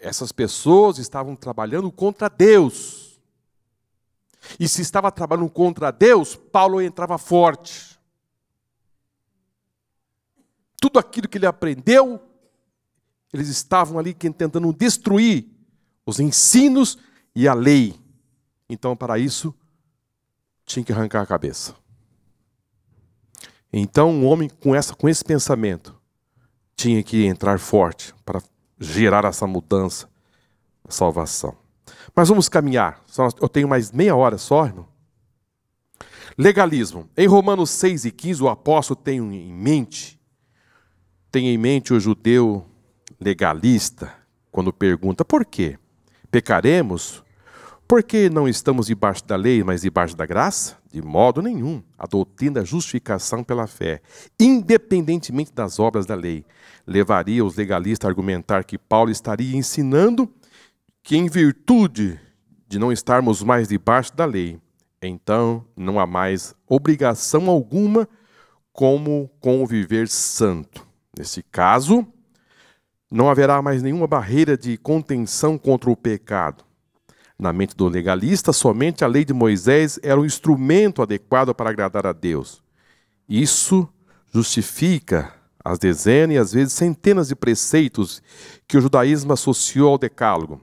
Essas pessoas estavam trabalhando contra Deus. E se estava trabalhando contra Deus, Paulo entrava forte. Tudo aquilo que ele aprendeu, eles estavam ali tentando destruir os ensinos e a lei. Então, para isso, tinha que arrancar a cabeça. Então, um homem com esse pensamento tinha que entrar forte para gerar essa mudança, a salvação. Mas vamos caminhar. Eu tenho mais meia hora só, irmão. Legalismo. Em Romanos 6:15, o apóstolo tem em mente o judeu legalista, quando pergunta, por quê? Pecaremos? Porque não estamos debaixo da lei, mas debaixo da graça? De modo nenhum. A doutrina da justificação pela fé, independentemente das obras da lei, levaria os legalistas a argumentar que Paulo estaria ensinando que, em virtude de não estarmos mais debaixo da lei, então não há mais obrigação alguma como com o viver santo. Nesse caso, não haverá mais nenhuma barreira de contenção contra o pecado. Na mente do legalista, somente a lei de Moisés era o instrumento adequado para agradar a Deus. Isso justifica as dezenas e às vezes centenas de preceitos que o judaísmo associou ao decálogo.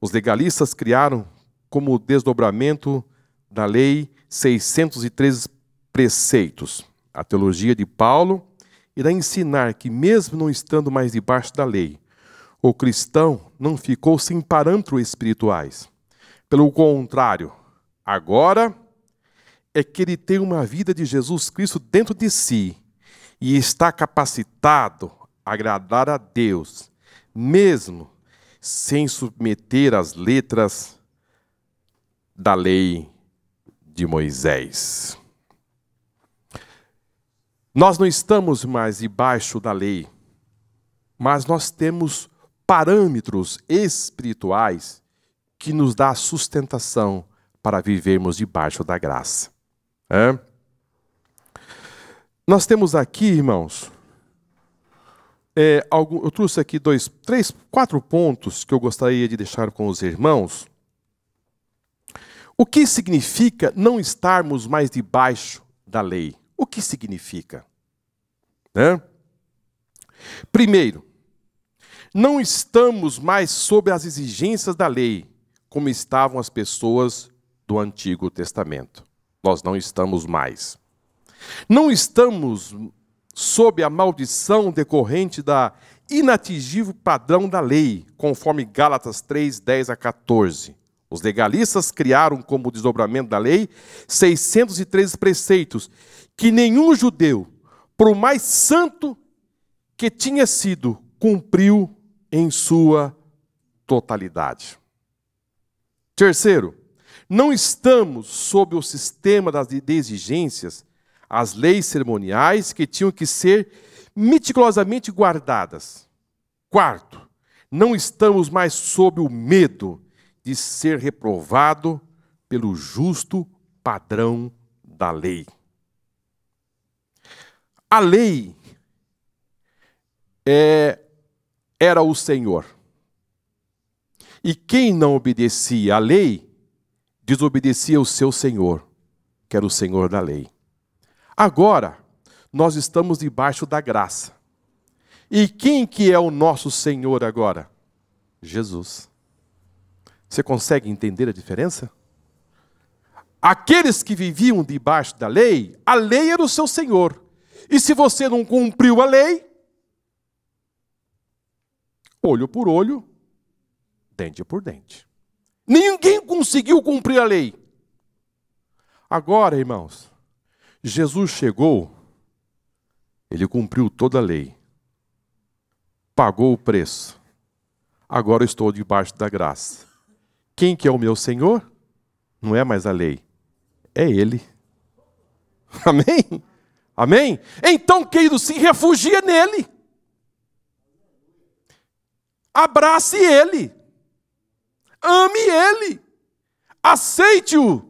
Os legalistas criaram como desdobramento da lei 613 preceitos. A teologia de Paulo irá ensinar que, mesmo não estando mais debaixo da lei, o cristão não ficou sem parâmetros espirituais. Pelo contrário, agora é que ele tem uma vida de Jesus Cristo dentro de si e está capacitado a agradar a Deus, mesmo sem submeter as letras da lei de Moisés. Nós não estamos mais debaixo da lei, mas nós temos parâmetros espirituais que nos dá sustentação para vivermos debaixo da graça. Nós temos aqui, irmãos, eu trouxe aqui 4 pontos que eu gostaria de deixar com os irmãos. O que significa não estarmos mais debaixo da lei? O que significa? Primeiro, não estamos mais sob as exigências da lei, como estavam as pessoas do Antigo Testamento. Nós não estamos mais. Não estamos sob a maldição decorrente da inatingível padrão da lei, conforme Gálatas 3:10-14. Os legalistas criaram como desdobramento da lei 613 preceitos que nenhum judeu, por mais santo que tinha sido, cumpriu em sua totalidade. Terceiro, não estamos sob o sistema de exigências, as leis cerimoniais que tinham que ser meticulosamente guardadas. Quarto, não estamos mais sob o medo de ser reprovado pelo justo padrão da lei. A lei era o Senhor. E quem não obedecia à lei, desobedecia o seu Senhor, que era o Senhor da lei. Agora, nós estamos debaixo da graça. E quem que é o nosso Senhor agora? Jesus. Você consegue entender a diferença? Aqueles que viviam debaixo da lei, a lei era o seu senhor. E se você não cumpriu a lei, olho por olho, dente por dente. Ninguém conseguiu cumprir a lei. Agora, irmãos, Jesus chegou, ele cumpriu toda a lei, pagou o preço. Agora eu estou debaixo da graça. Quem que é o meu Senhor? Não é mais a lei, é Ele. Amém? Amém? Então, querido, se refugia nele. Abrace Ele. Ame Ele. Aceite-o.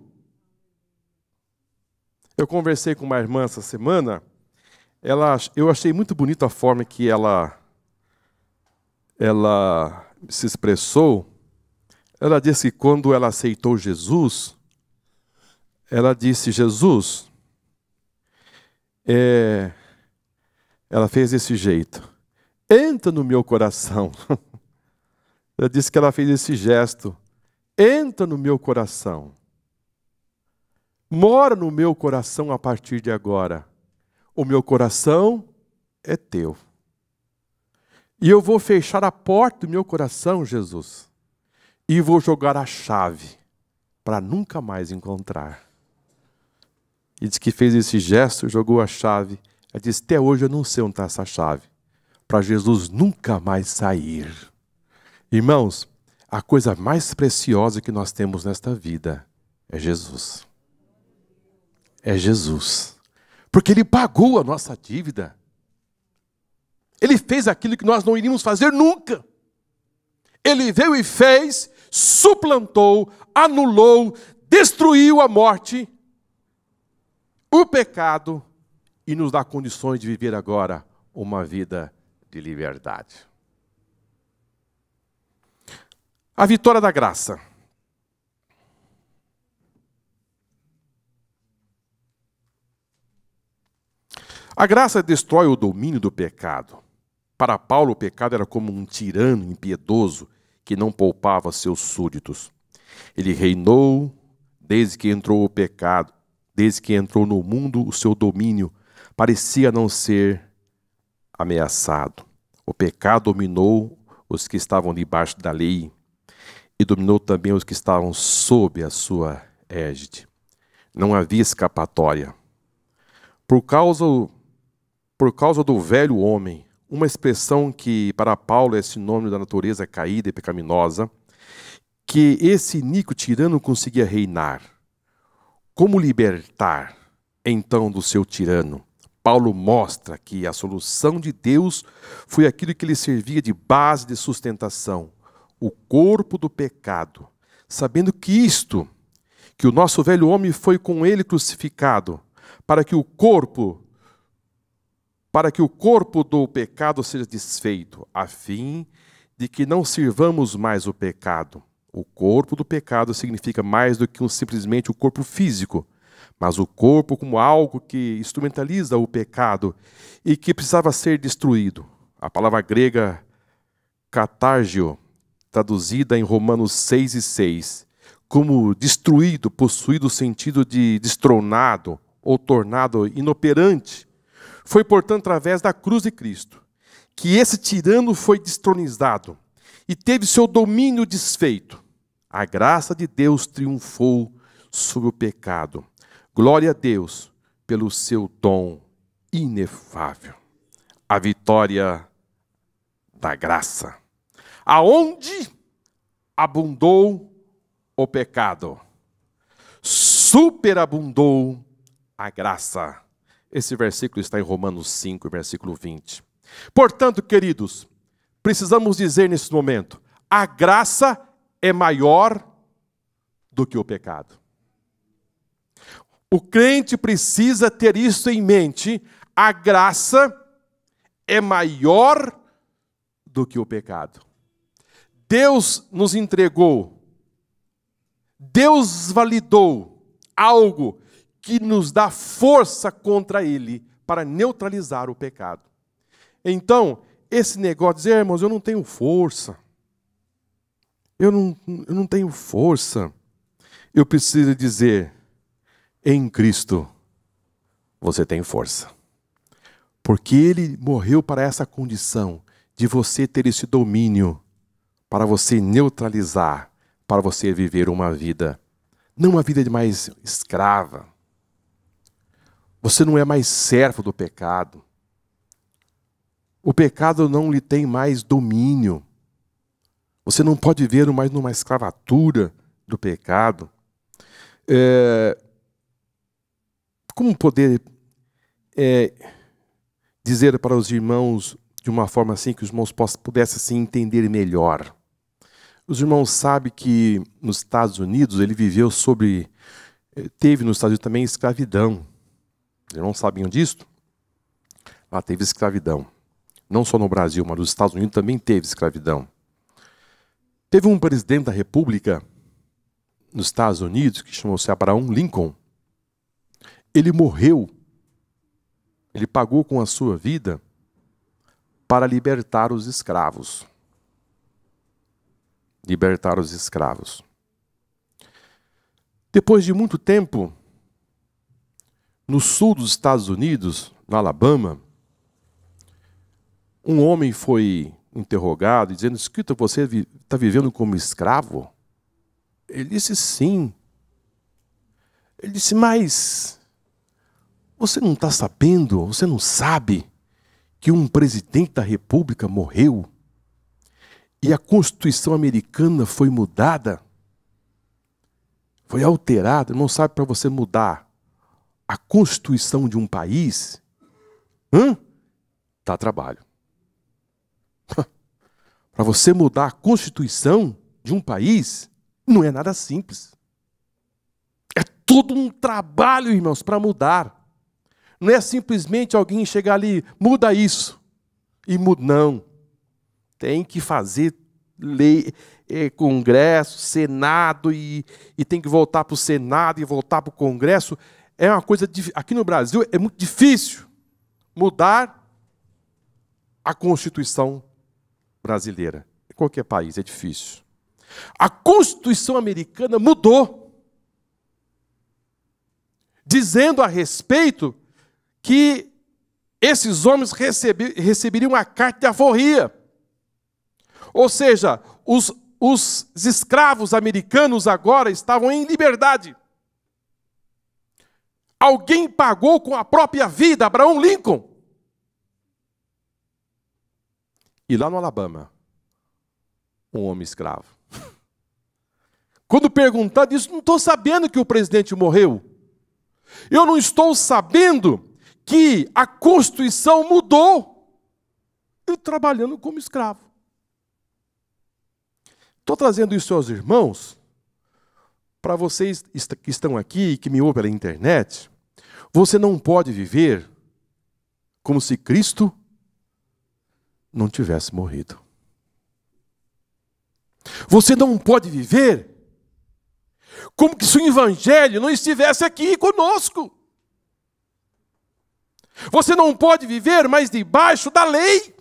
Eu conversei com uma irmã essa semana. Eu achei muito bonita a forma que ela se expressou. Ela disse que quando ela aceitou Jesus, ela disse, Jesus, ela fez desse jeito, entra no meu coração. Ela disse que ela fez esse gesto, entra no meu coração. Mora no meu coração a partir de agora. O meu coração é teu. E eu vou fechar a porta do meu coração, Jesus. E vou jogar a chave para nunca mais encontrar. E diz que fez esse gesto, jogou a chave. Ela disse, até hoje eu não sei onde está essa chave. Para Jesus nunca mais sair. Irmãos, a coisa mais preciosa que nós temos nesta vida é Jesus. É Jesus. Porque Ele pagou a nossa dívida. Ele fez aquilo que nós não iríamos fazer nunca. Ele veio e fez, suplantou, anulou, destruiu a morte, o pecado, e nos dá condições de viver agora uma vida de liberdade. A vitória da graça. A graça destrói o domínio do pecado. Para Paulo, o pecado era como um tirano impiedoso que não poupava seus súditos. Ele reinou desde que entrou o pecado, desde que entrou no mundo, o seu domínio parecia não ser ameaçado. O pecado dominou os que estavam debaixo da lei e dominou também os que estavam sob a sua égide. Não havia escapatória. Por causa do velho homem, uma expressão que para Paulo é sinônimo da natureza caída e pecaminosa, que esse iníquo tirano conseguia reinar. Como libertar, então, do seu tirano? Paulo mostra que a solução de Deus foi aquilo que lhe servia de base de sustentação, o corpo do pecado, sabendo que o nosso velho homem foi com ele crucificado, para que o corpo do pecado seja desfeito, a fim de que não sirvamos mais o pecado. O corpo do pecado significa mais do que simplesmente o corpo físico, mas o corpo como algo que instrumentaliza o pecado e que precisava ser destruído. A palavra grega katargio, traduzida em Romanos 6:6, como destruído, possuído o sentido de destronado ou tornado inoperante. Foi, portanto, através da cruz de Cristo que esse tirano foi destronizado e teve seu domínio desfeito. A graça de Deus triunfou sobre o pecado. Glória a Deus pelo seu dom inefável. A vitória da graça. Aonde abundou o pecado, superabundou a graça. Esse versículo está em Romanos 5, versículo 20. Portanto, queridos, precisamos dizer nesse momento, a graça é maior do que o pecado. O crente precisa ter isso em mente, a graça é maior do que o pecado. Deus nos entregou, Deus validou algo que nos dá força contra ele para neutralizar o pecado. Então, esse negócio de dizer, irmãos, eu não tenho força. eu não tenho força. Eu preciso dizer, em Cristo, você tem força. Porque Ele morreu para essa condição de você ter esse domínio, para você neutralizar, para você viver uma vida, não uma vida de mais escrava. Você não é mais servo do pecado. O pecado não lhe tem mais domínio. Você não pode viver mais numa escravatura do pecado. Como poder dizer para os irmãos de uma forma assim que os irmãos pudessem assim, entender melhor? Os irmãos sabem que nos Estados Unidos ele viveu teve nos Estados Unidos também escravidão. Os irmãos sabiam disso? Lá teve escravidão. Não só no Brasil, mas nos Estados Unidos também teve escravidão. Teve um presidente da República nos Estados Unidos que chamou-se Abraham Lincoln. Ele morreu. Ele pagou com a sua vida para libertar os escravos. Libertar os escravos. Depois de muito tempo, no sul dos Estados Unidos, na Alabama, um homem foi interrogado, dizendo, escuta, você está vivendo como escravo? Ele disse, sim. Ele disse, mas você não está sabendo, você não sabe que um presidente da República morreu e a Constituição americana foi mudada? Foi alterada. Não sabe, para você mudar a Constituição de um país, dá trabalho. Para você mudar a Constituição de um país, não é nada simples. É todo um trabalho, irmãos, para mudar. Não é simplesmente alguém chegar ali, muda isso, e muda. Não. Tem que fazer lei, Congresso, Senado, e tem que voltar para o Senado e voltar para o Congresso. É uma coisa, aqui no Brasil, é muito difícil mudar a Constituição brasileira. Em qualquer país é difícil. A Constituição americana mudou, dizendo a respeito que esses homens receberiam a carta de alforria. Ou seja, os escravos americanos agora estavam em liberdade. Alguém pagou com a própria vida, Abraham Lincoln. E lá no Alabama, um homem escravo. Quando perguntado isso, não estou sabendo que o presidente morreu. Eu não estou sabendo que a Constituição mudou. Eu trabalhando como escravo. Estou trazendo isso aos irmãos, para vocês que estão aqui, que me ouvem pela internet. Você não pode viver como se Cristo não tivesse morrido. Você não pode viver como que se o Evangelho não estivesse aqui conosco. Você não pode viver mais debaixo da lei,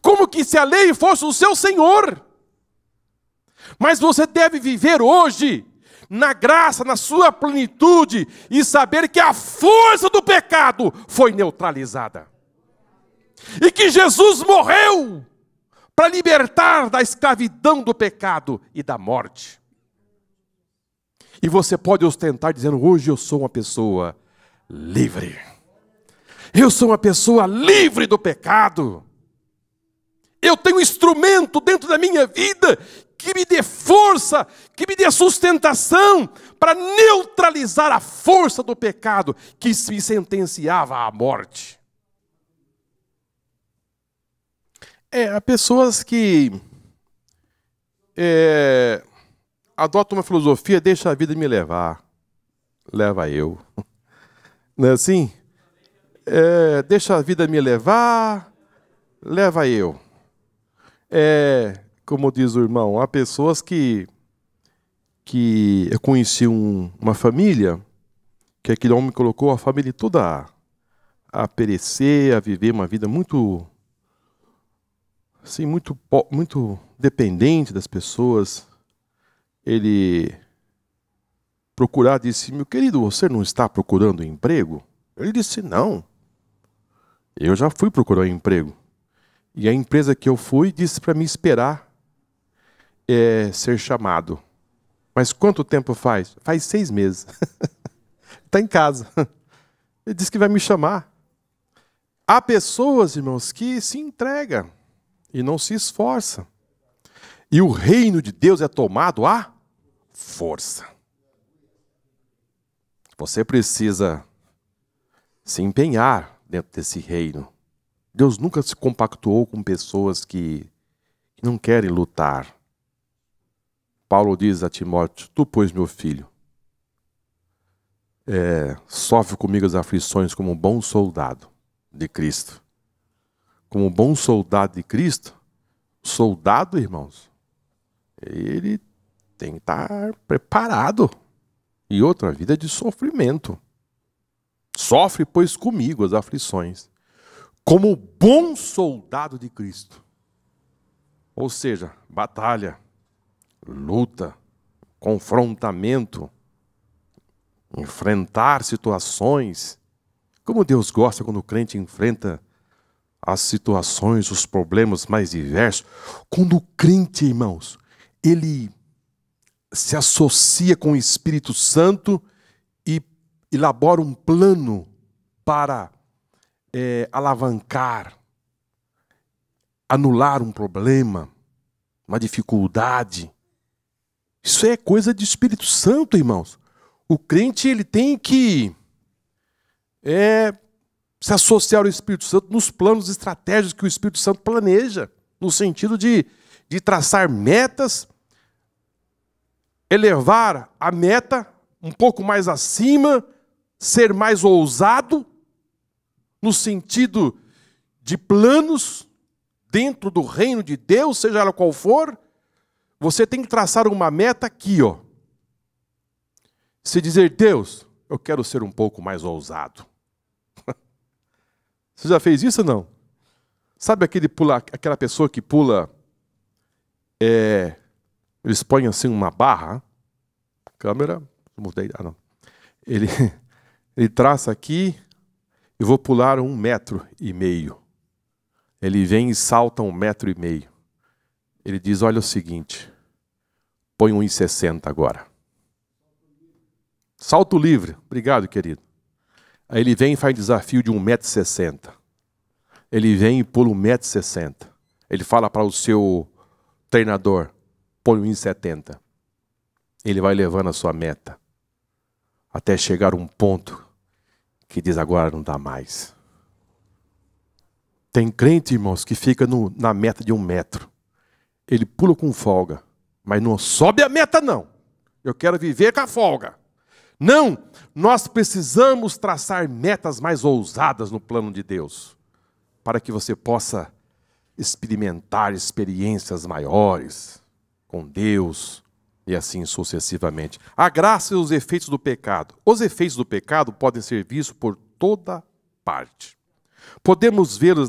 como que se a lei fosse o seu Senhor. Mas você deve viver hoje na graça, na sua plenitude, e saber que a força do pecado foi neutralizada. E que Jesus morreu para libertar da escravidão do pecado e da morte. E você pode ostentar dizendo, hoje eu sou uma pessoa livre. Eu sou uma pessoa livre do pecado. Eu tenho um instrumento dentro da minha vida que me dê força, que me dê sustentação para neutralizar a força do pecado que me sentenciava à morte. Há pessoas que adotam uma filosofia, deixa a vida me levar, leva eu. Não é assim? Deixa a vida me levar, leva eu. Como diz o irmão, há pessoas que eu conheci uma família, que aquele homem colocou a família toda a perecer, a viver uma vida muito assim, muito dependente das pessoas, ele disse: meu querido, você não está procurando emprego? Ele disse: não, eu já fui procurar um emprego. E a empresa que eu fui disse para me esperar ser chamado. Mas quanto tempo faz? Faz 6 meses. Está em casa. Ele disse que vai me chamar. Há pessoas, irmãos, que se entregam e não se esforçam. E o reino de Deus é tomado à força. Você precisa se empenhar dentro desse reino. Deus nunca se compactuou com pessoas que não querem lutar. Paulo diz a Timóteo: tu, pois, meu filho, sofre comigo as aflições como um bom soldado de Cristo. Como um bom soldado de Cristo, soldado, irmãos, ele tem que estar preparado. E outra, vida de sofrimento. Sofre, pois, comigo as aflições, como bom soldado de Cristo. Ou seja, batalha, luta, confrontamento, enfrentar situações. Como Deus gosta quando o crente enfrenta as situações, os problemas mais diversos. Quando o crente, irmãos, ele se associa com o Espírito Santo e elabora um plano para alavancar, anular um problema, uma dificuldade. Isso é coisa de Espírito Santo, irmãos. O crente, ele tem que se associar ao Espírito Santo nos planos estratégicos que o Espírito Santo planeja, no sentido de traçar metas, elevar a meta um pouco mais acima, ser mais ousado, no sentido de planos dentro do reino de Deus, seja ela qual for. Você tem que traçar uma meta aqui, ó. Se dizer: Deus, eu quero ser um pouco mais ousado. Você já fez isso ou não? Sabe aquela pessoa que pula, eles põem assim uma barra, câmera, mudei, não. Ele traça aqui: eu vou pular 1,5 metros. Ele vem e salta 1,5 metros. Ele diz: olha o seguinte, põe 1,60 agora. Salto livre. Obrigado, querido. Aí ele vem e faz desafio de 1,60 metros. Ele vem e pula 1,60 metros. Ele fala para o seu treinador: põe 1,70. Ele vai levando a sua meta, até chegar a um ponto que diz: agora não dá mais. Tem crente, irmãos, que fica na meta de 1 metro. Ele pula com folga, mas não sobe a meta, não. Eu quero viver com a folga. Não, nós precisamos traçar metas mais ousadas no plano de Deus, para que você possa experimentar experiências maiores com Deus e assim sucessivamente. A graça e os efeitos do pecado. Os efeitos do pecado podem ser vistos por toda parte. Podemos vê-los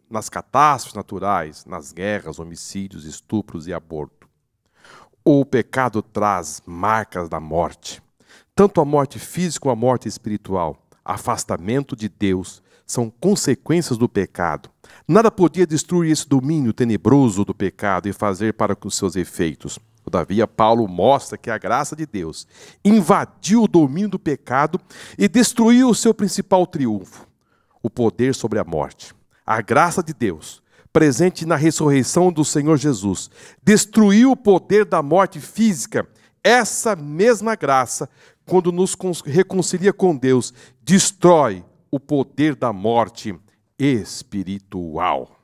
nas catástrofes naturais, nas guerras, homicídios, estupros e aborto. O pecado traz marcas da morte. Tanto a morte física como a morte espiritual, afastamento de Deus, são consequências do pecado. Nada podia destruir esse domínio tenebroso do pecado e fazer para com seus efeitos. Todavia, Paulo mostra que a graça de Deus invadiu o domínio do pecado e destruiu o seu principal triunfo, o poder sobre a morte. A graça de Deus, presente na ressurreição do Senhor Jesus, destruiu o poder da morte física. Essa mesma graça, quando nos reconcilia com Deus, destrói o poder da morte espiritual.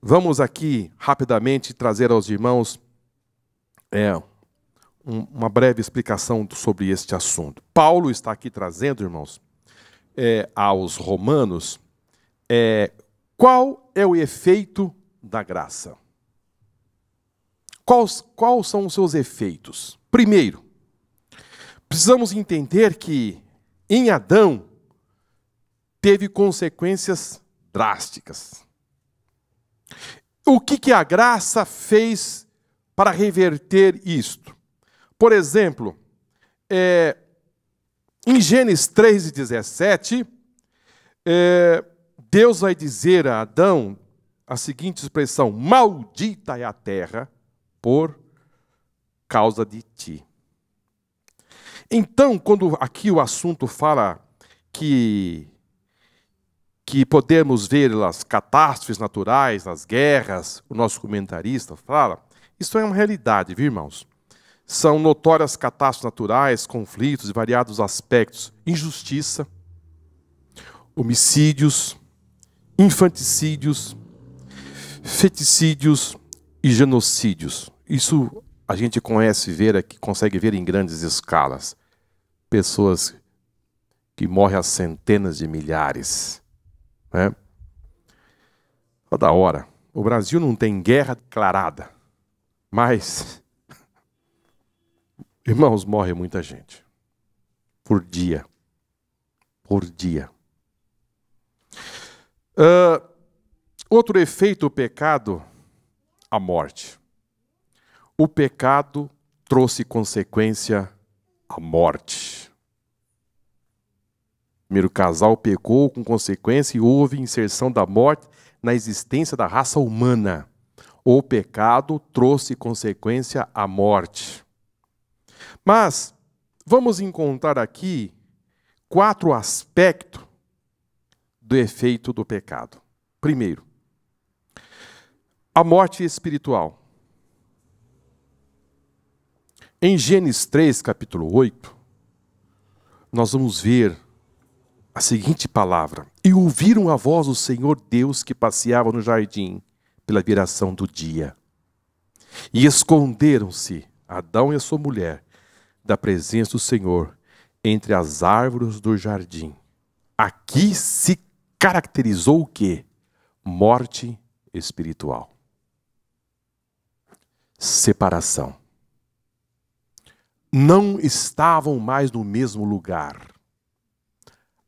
Vamos aqui rapidamente trazer aos irmãos uma breve explicação sobre este assunto. Paulo está aqui trazendo, irmãos, aos romanos, qual é o efeito da graça? Quais são os seus efeitos? Primeiro, precisamos entender que em Adão teve consequências drásticas. O que a graça fez para reverter isto? Por exemplo, em Gênesis 3:17, Deus vai dizer a Adão a seguinte expressão: maldita é a terra por causa de ti. Então, quando aqui o assunto fala que podemos ver as catástrofes naturais, as guerras, o nosso comentarista fala, isso é uma realidade, viu, irmãos? São notórias catástrofes naturais, conflitos de variados aspectos, injustiça, homicídios, infanticídios, feticídios e genocídios. Isso a gente consegue ver em grandes escalas. Pessoas que morrem a centenas de milhares. Né? Toda hora. O Brasil não tem guerra declarada, mas, irmãos, morre muita gente. Por dia. Por dia. Outro efeito do pecado, a morte. O pecado trouxe consequência a morte. O primeiro casal pecou com consequência e houve inserção da morte na existência da raça humana. O pecado trouxe consequência à morte. Mas vamos encontrar aqui 4 aspectos do efeito do pecado. Primeiro, a morte espiritual. Em Gênesis 3, capítulo 8, nós vamos ver a seguinte palavra: e ouviram a voz do Senhor Deus que passeava no jardim pela viração do dia. E esconderam-se Adão e a sua mulher da presença do Senhor entre as árvores do jardim. Aqui se caracterizou o quê? Morte espiritual. Separação. Não estavam mais no mesmo lugar.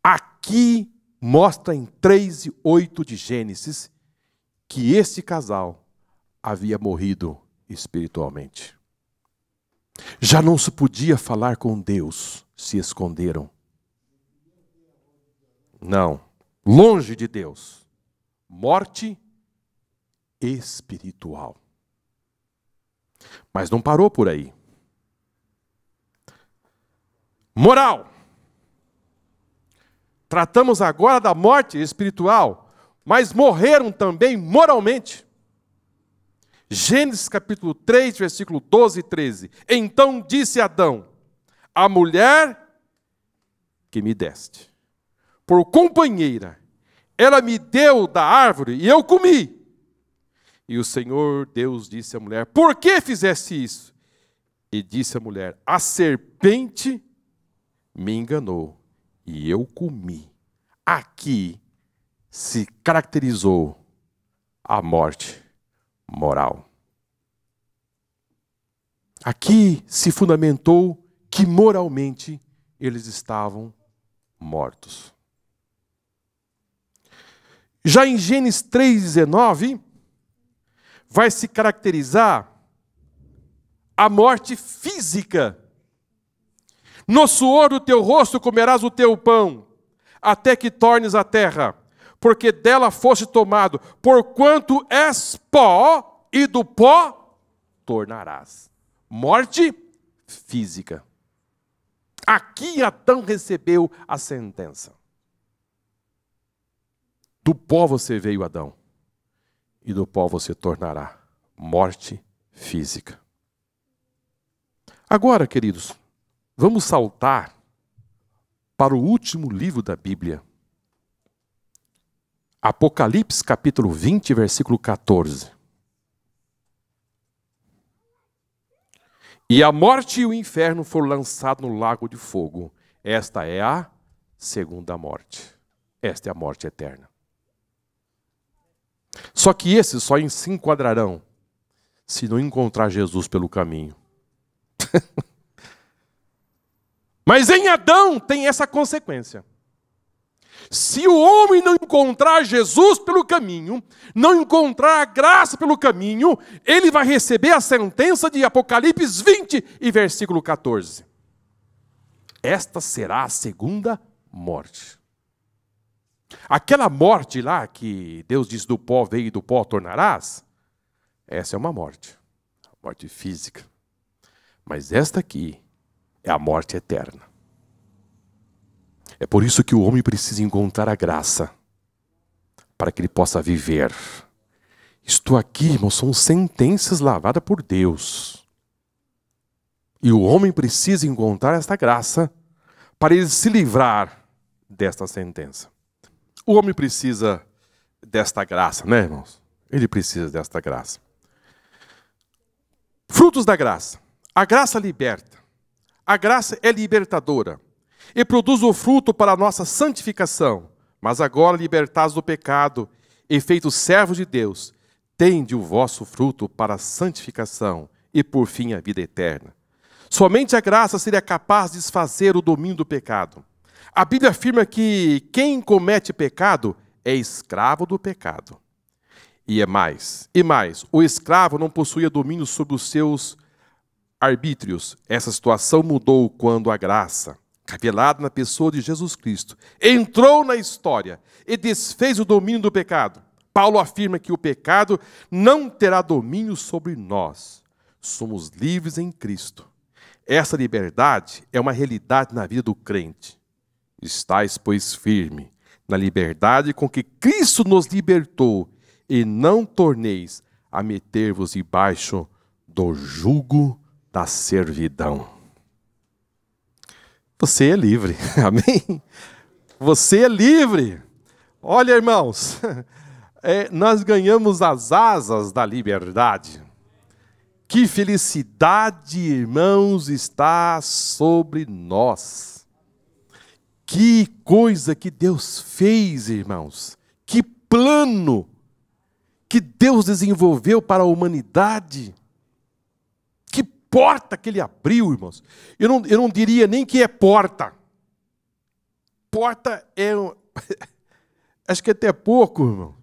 Aqui mostra em 3:8 de Gênesis que este casal havia morrido espiritualmente. Já não se podia falar com Deus, se esconderam. Não, longe de Deus. Morte espiritual. Mas não parou por aí. Moral. Tratamos agora da morte espiritual, mas morreram também moralmente. Gênesis capítulo 3, versículo 12 e 13. Então disse Adão: a mulher que me deste por companheira, ela me deu da árvore e eu comi. E o Senhor Deus disse à mulher: por que fizeste isso? E disse a mulher: a serpente me enganou e eu comi. Aqui se caracterizou a morte moral. Aqui se fundamentou que moralmente eles estavam mortos. Já em Gênesis 3:19, vai se caracterizar a morte física. No suor do teu rosto comerás o teu pão, até que tornes a terra, porque dela foste tomado, porquanto és pó, e do pó tornarás. Morte física. Aqui Adão recebeu a sentença. Do pó você veio, Adão, e do pó você tornará. Morte física. Agora, queridos, vamos saltar para o último livro da Bíblia. Apocalipse capítulo 20, versículo 14. E a morte e o inferno foram lançados no lago de fogo. Esta é a segunda morte. Esta é a morte eterna. Só que esses só se enquadrarão se não encontrar Jesus pelo caminho. Mas em Adão tem essa consequência. Se o homem não encontrar Jesus pelo caminho, não encontrar a graça pelo caminho, ele vai receber a sentença de Apocalipse 20 e versículo 14. Esta será a segunda morte. Aquela morte lá que Deus diz: do pó veio e do pó tornarás, essa é uma morte física. Mas esta aqui é a morte eterna. É por isso que o homem precisa encontrar a graça, para que ele possa viver. Isto aqui, irmãos, são sentenças lavadas por Deus. E o homem precisa encontrar esta graça, para ele se livrar desta sentença. O homem precisa desta graça, né, irmãos? Ele precisa desta graça. Frutos da graça. A graça liberta. A graça é libertadora e produz o fruto para a nossa santificação. Mas agora, libertados do pecado e feitos servos de Deus, tende o vosso fruto para a santificação e, por fim, a vida eterna. Somente a graça seria capaz de desfazer o domínio do pecado. A Bíblia afirma que quem comete pecado é escravo do pecado. E mais, o escravo não possuía domínio sobre os seus arbítrios. Essa situação mudou quando a graça, revelada na pessoa de Jesus Cristo, entrou na história e desfez o domínio do pecado. Paulo afirma que o pecado não terá domínio sobre nós. Somos livres em Cristo. Essa liberdade é uma realidade na vida do crente. Estais, pois, firme na liberdade com que Cristo nos libertou, e não torneis a meter-vos debaixo do jugo da servidão. Você é livre, amém? Você é livre. Olha, irmãos, nós ganhamos as asas da liberdade. Que felicidade, irmãos, está sobre nós. Que coisa que Deus fez, irmãos. Que plano que Deus desenvolveu para a humanidade. Que porta que Ele abriu, irmãos. Eu não diria nem que é porta. Porta é... acho que até pouco, irmão.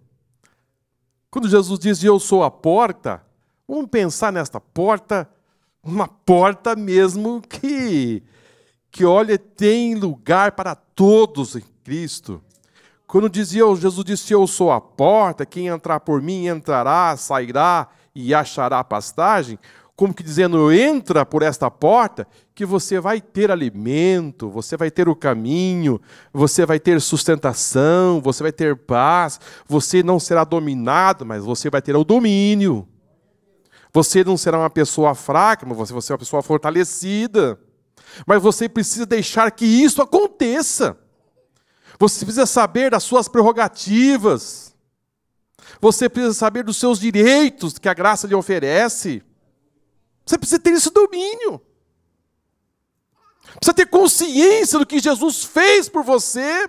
Quando Jesus diz: eu sou a porta, vamos pensar nesta porta, uma porta mesmo que olha, tem lugar para todos em Cristo. Quando Jesus disse: eu sou a porta, quem entrar por mim entrará, sairá e achará pastagem, como que dizendo: entra por esta porta, que você vai ter alimento, você vai ter o caminho, você vai ter sustentação, você vai ter paz, você não será dominado, mas você vai ter o domínio. Você não será uma pessoa fraca, mas você vai ser uma pessoa fortalecida. Mas você precisa deixar que isso aconteça. Você precisa saber das suas prerrogativas. Você precisa saber dos seus direitos que a graça lhe oferece. Você precisa ter esse domínio. Precisa ter consciência do que Jesus fez por você.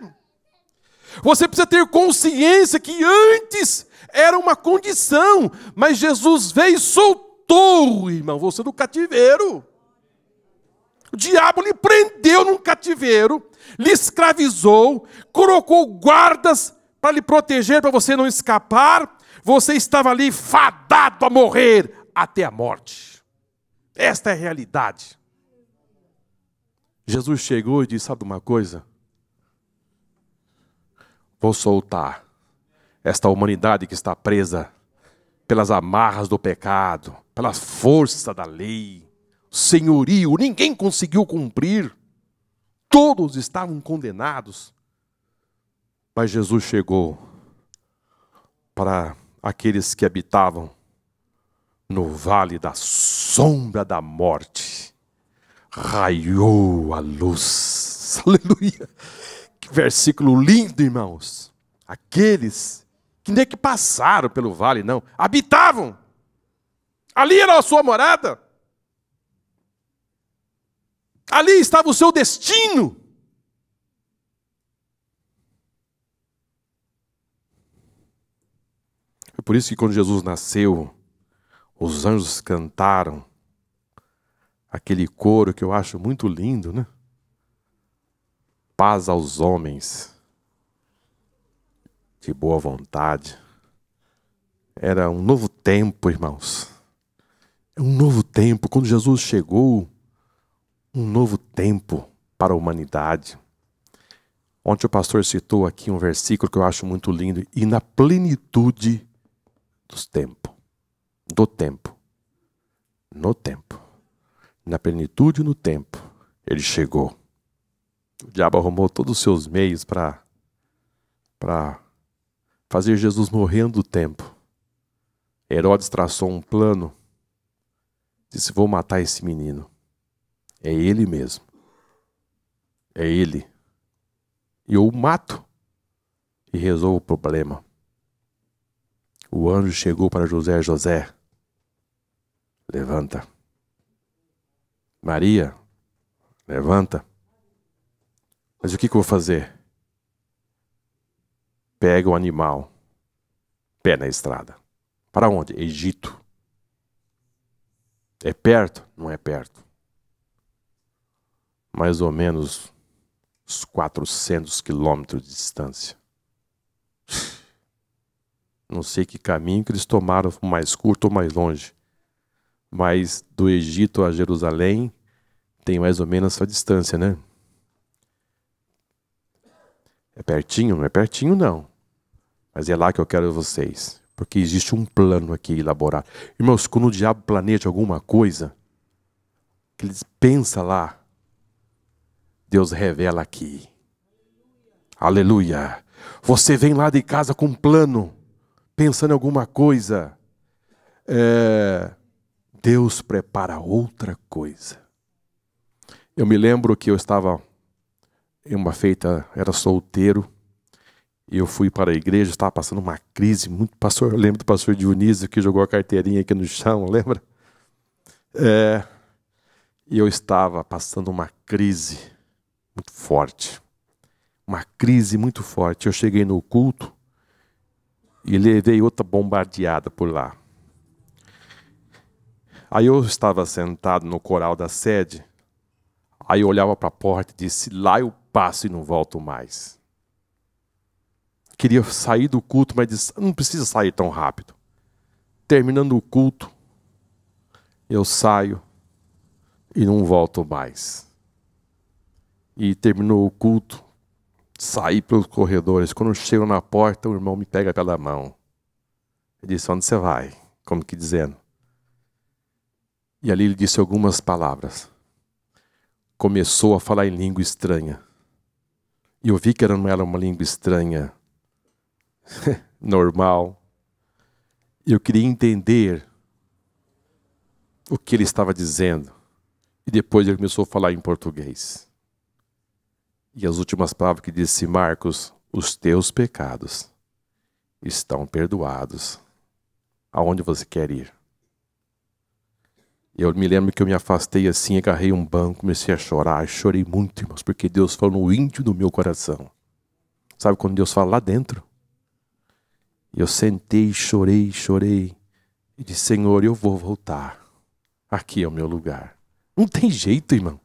Você precisa ter consciência que antes era uma condição, mas Jesus veio e soltou, irmão, você do cativeiro. O diabo lhe prendeu num cativeiro, lhe escravizou, colocou guardas para lhe proteger, para você não escapar. Você estava ali fadado a morrer até a morte. Esta é a realidade. Jesus chegou e disse: sabe uma coisa? Vou soltar esta humanidade que está presa pelas amarras do pecado, pela força da lei, senhorio, ninguém conseguiu cumprir. Todos estavam condenados. Mas Jesus chegou para aqueles que habitavam no vale da sombra da morte. Raiou a luz. Aleluia. Que versículo lindo, irmãos. Aqueles que nem que passaram pelo vale, não. Habitavam. Ali era a sua morada. Ali estava o seu destino. Foi por isso que quando Jesus nasceu, os anjos cantaram aquele coro que eu acho muito lindo, né? Paz aos homens de boa vontade. Era um novo tempo, irmãos. É um novo tempo. Quando Jesus chegou, um novo tempo para a humanidade. Ontem o pastor citou aqui um versículo que eu acho muito lindo. E na plenitude dos tempos. Do tempo. No tempo. Na plenitude no tempo. Ele chegou. O diabo arrumou todos os seus meios para fazer Jesus morrer do tempo. Herodes traçou um plano. Disse, vou matar esse menino. É ele mesmo. É ele. E eu o mato. E resolvo o problema. O anjo chegou para José. José, levanta. Maria, levanta. Mas o que eu vou fazer? Pega o animal. Pé na estrada. Para onde? Egito. É perto? Não é perto. Mais ou menos uns 400 quilômetros de distância. Não sei que caminho que eles tomaram, mais curto ou mais longe. Mas do Egito a Jerusalém tem mais ou menos essa distância, né? É pertinho? Não é pertinho, não. Mas é lá que eu quero vocês. Porque existe um plano aqui elaborado. Irmãos, quando o diabo planeja alguma coisa, que ele pensa lá, Deus revela aqui. Aleluia. Você vem lá de casa com um plano, pensando em alguma coisa. Deus prepara outra coisa. Eu me lembro que eu estava em uma feita, era solteiro, e eu fui para a igreja, estava passando uma crise muito. Pastor, eu lembro do pastor Dionísio que jogou a carteirinha aqui no chão, lembra? E eu estava passando uma crise muito forte. Uma crise muito forte. Eu cheguei no culto e levei outra bombardeada por lá. Aí eu estava sentado no coral da sede, aí eu olhava para a porta e disse, lá eu passo e não volto mais. Queria sair do culto, mas disse, não precisa sair tão rápido. Terminando o culto, eu saio e não volto mais. E terminou o culto, saí pelos corredores. Quando eu chego na porta, o irmão me pega pela mão. Ele disse, onde você vai? Como que dizendo. E ali ele disse algumas palavras. Começou a falar em língua estranha. E eu vi que não era uma língua estranha normal. Eu queria entender o que ele estava dizendo. E depois ele começou a falar em português. E as últimas palavras que disse, Marcos, os teus pecados estão perdoados. Aonde você quer ir? E eu me lembro que eu me afastei assim, agarrei um banco, comecei a chorar. Chorei muito, irmãos, porque Deus falou no íntimo do meu coração. Sabe quando Deus fala lá dentro? E eu sentei, chorei. E disse, Senhor, eu vou voltar. Aqui é o meu lugar. Não tem jeito, irmão.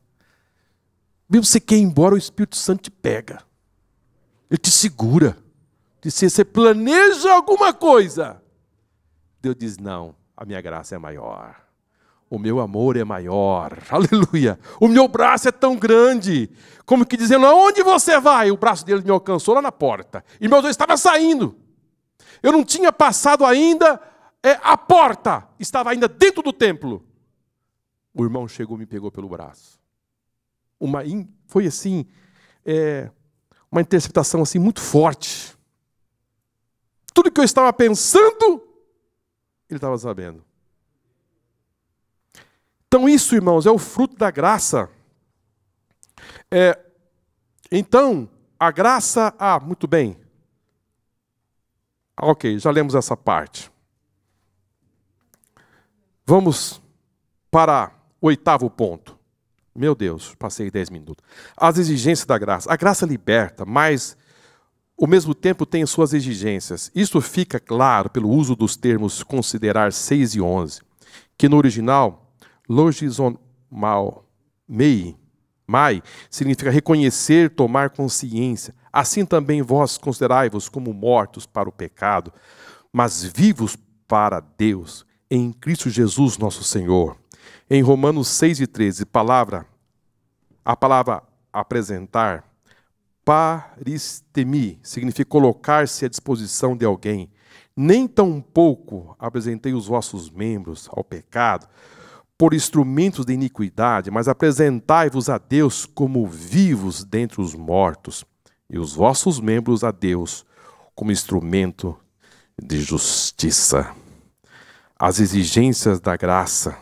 Você quer ir embora, o Espírito Santo te pega. Ele te segura. Se você planeja alguma coisa, Deus diz, não, a minha graça é maior. O meu amor é maior. Aleluia. O meu braço é tão grande. Como que dizendo, aonde você vai? O braço dele me alcançou lá na porta. Irmãos, eu estava saindo. Eu não tinha passado ainda a porta. Estava ainda dentro do templo. O irmão chegou e me pegou pelo braço. Foi assim, uma interceptação assim, muito forte. Tudo que eu estava pensando, ele estava sabendo. Então isso, irmãos, é o fruto da graça. Então, a graça... muito bem. Ok, já lemos essa parte. Vamos para o 8º ponto. Meu Deus, passei 10 minutos. As exigências da graça. A graça liberta, mas ao mesmo tempo tem suas exigências. Isso fica claro pelo uso dos termos considerar 6 e 11, que no original, logisomai, significa reconhecer, tomar consciência. Assim também vós considerai-vos como mortos para o pecado, mas vivos para Deus, em Cristo Jesus nosso Senhor. Em Romanos 6:13, a palavra apresentar, paristemi, significa colocar-se à disposição de alguém. Nem tampouco apresentei os vossos membros ao pecado por instrumentos de iniquidade, mas apresentai-vos a Deus como vivos dentre os mortos, e os vossos membros a Deus como instrumento de justiça. As exigências da graça.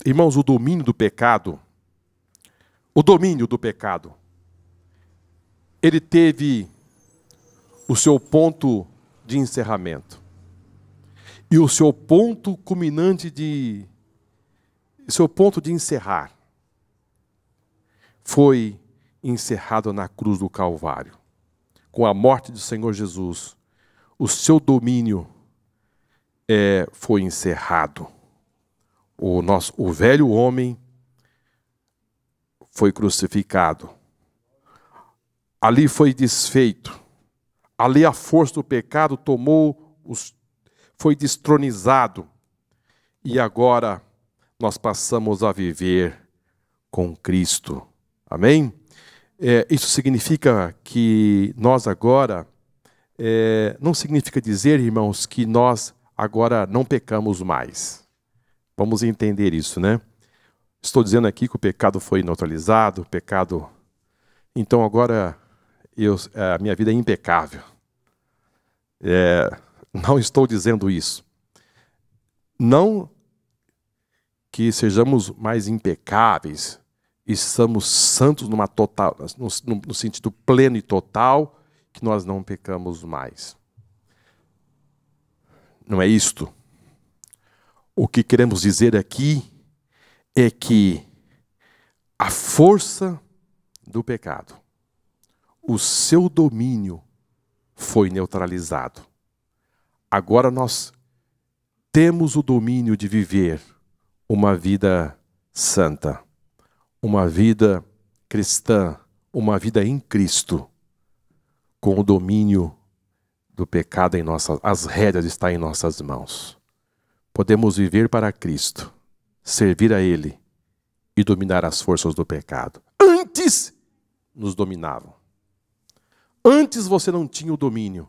Irmãos, o domínio do pecado, ele teve o seu ponto de encerramento. E o seu ponto culminante seu ponto de encerrar foi encerrado na cruz do Calvário. Com a morte do Senhor Jesus, o seu domínio foi encerrado. O velho homem foi crucificado. Ali foi desfeito. Ali a força do pecado foi destronizado. E agora nós passamos a viver com Cristo. Amém? Isso significa que nós agora, não significa dizer, irmãos, que nós agora não pecamos mais. Vamos entender isso, né? Estou dizendo aqui que o pecado foi neutralizado, então agora a minha vida é impecável. Não estou dizendo isso. Não que sejamos mais impecáveis e somos santos no sentido pleno e total, que nós não pecamos mais. Não é isto. O que queremos dizer aqui é que a força do pecado, o seu domínio foi neutralizado. Agora nós temos o domínio de viver uma vida santa, uma vida cristã, uma vida em Cristo, com o domínio do pecado as rédeas estão em nossas mãos. Podemos viver para Cristo, servir a Ele e dominar as forças do pecado. Antes nos dominavam. Antes você não tinha o domínio.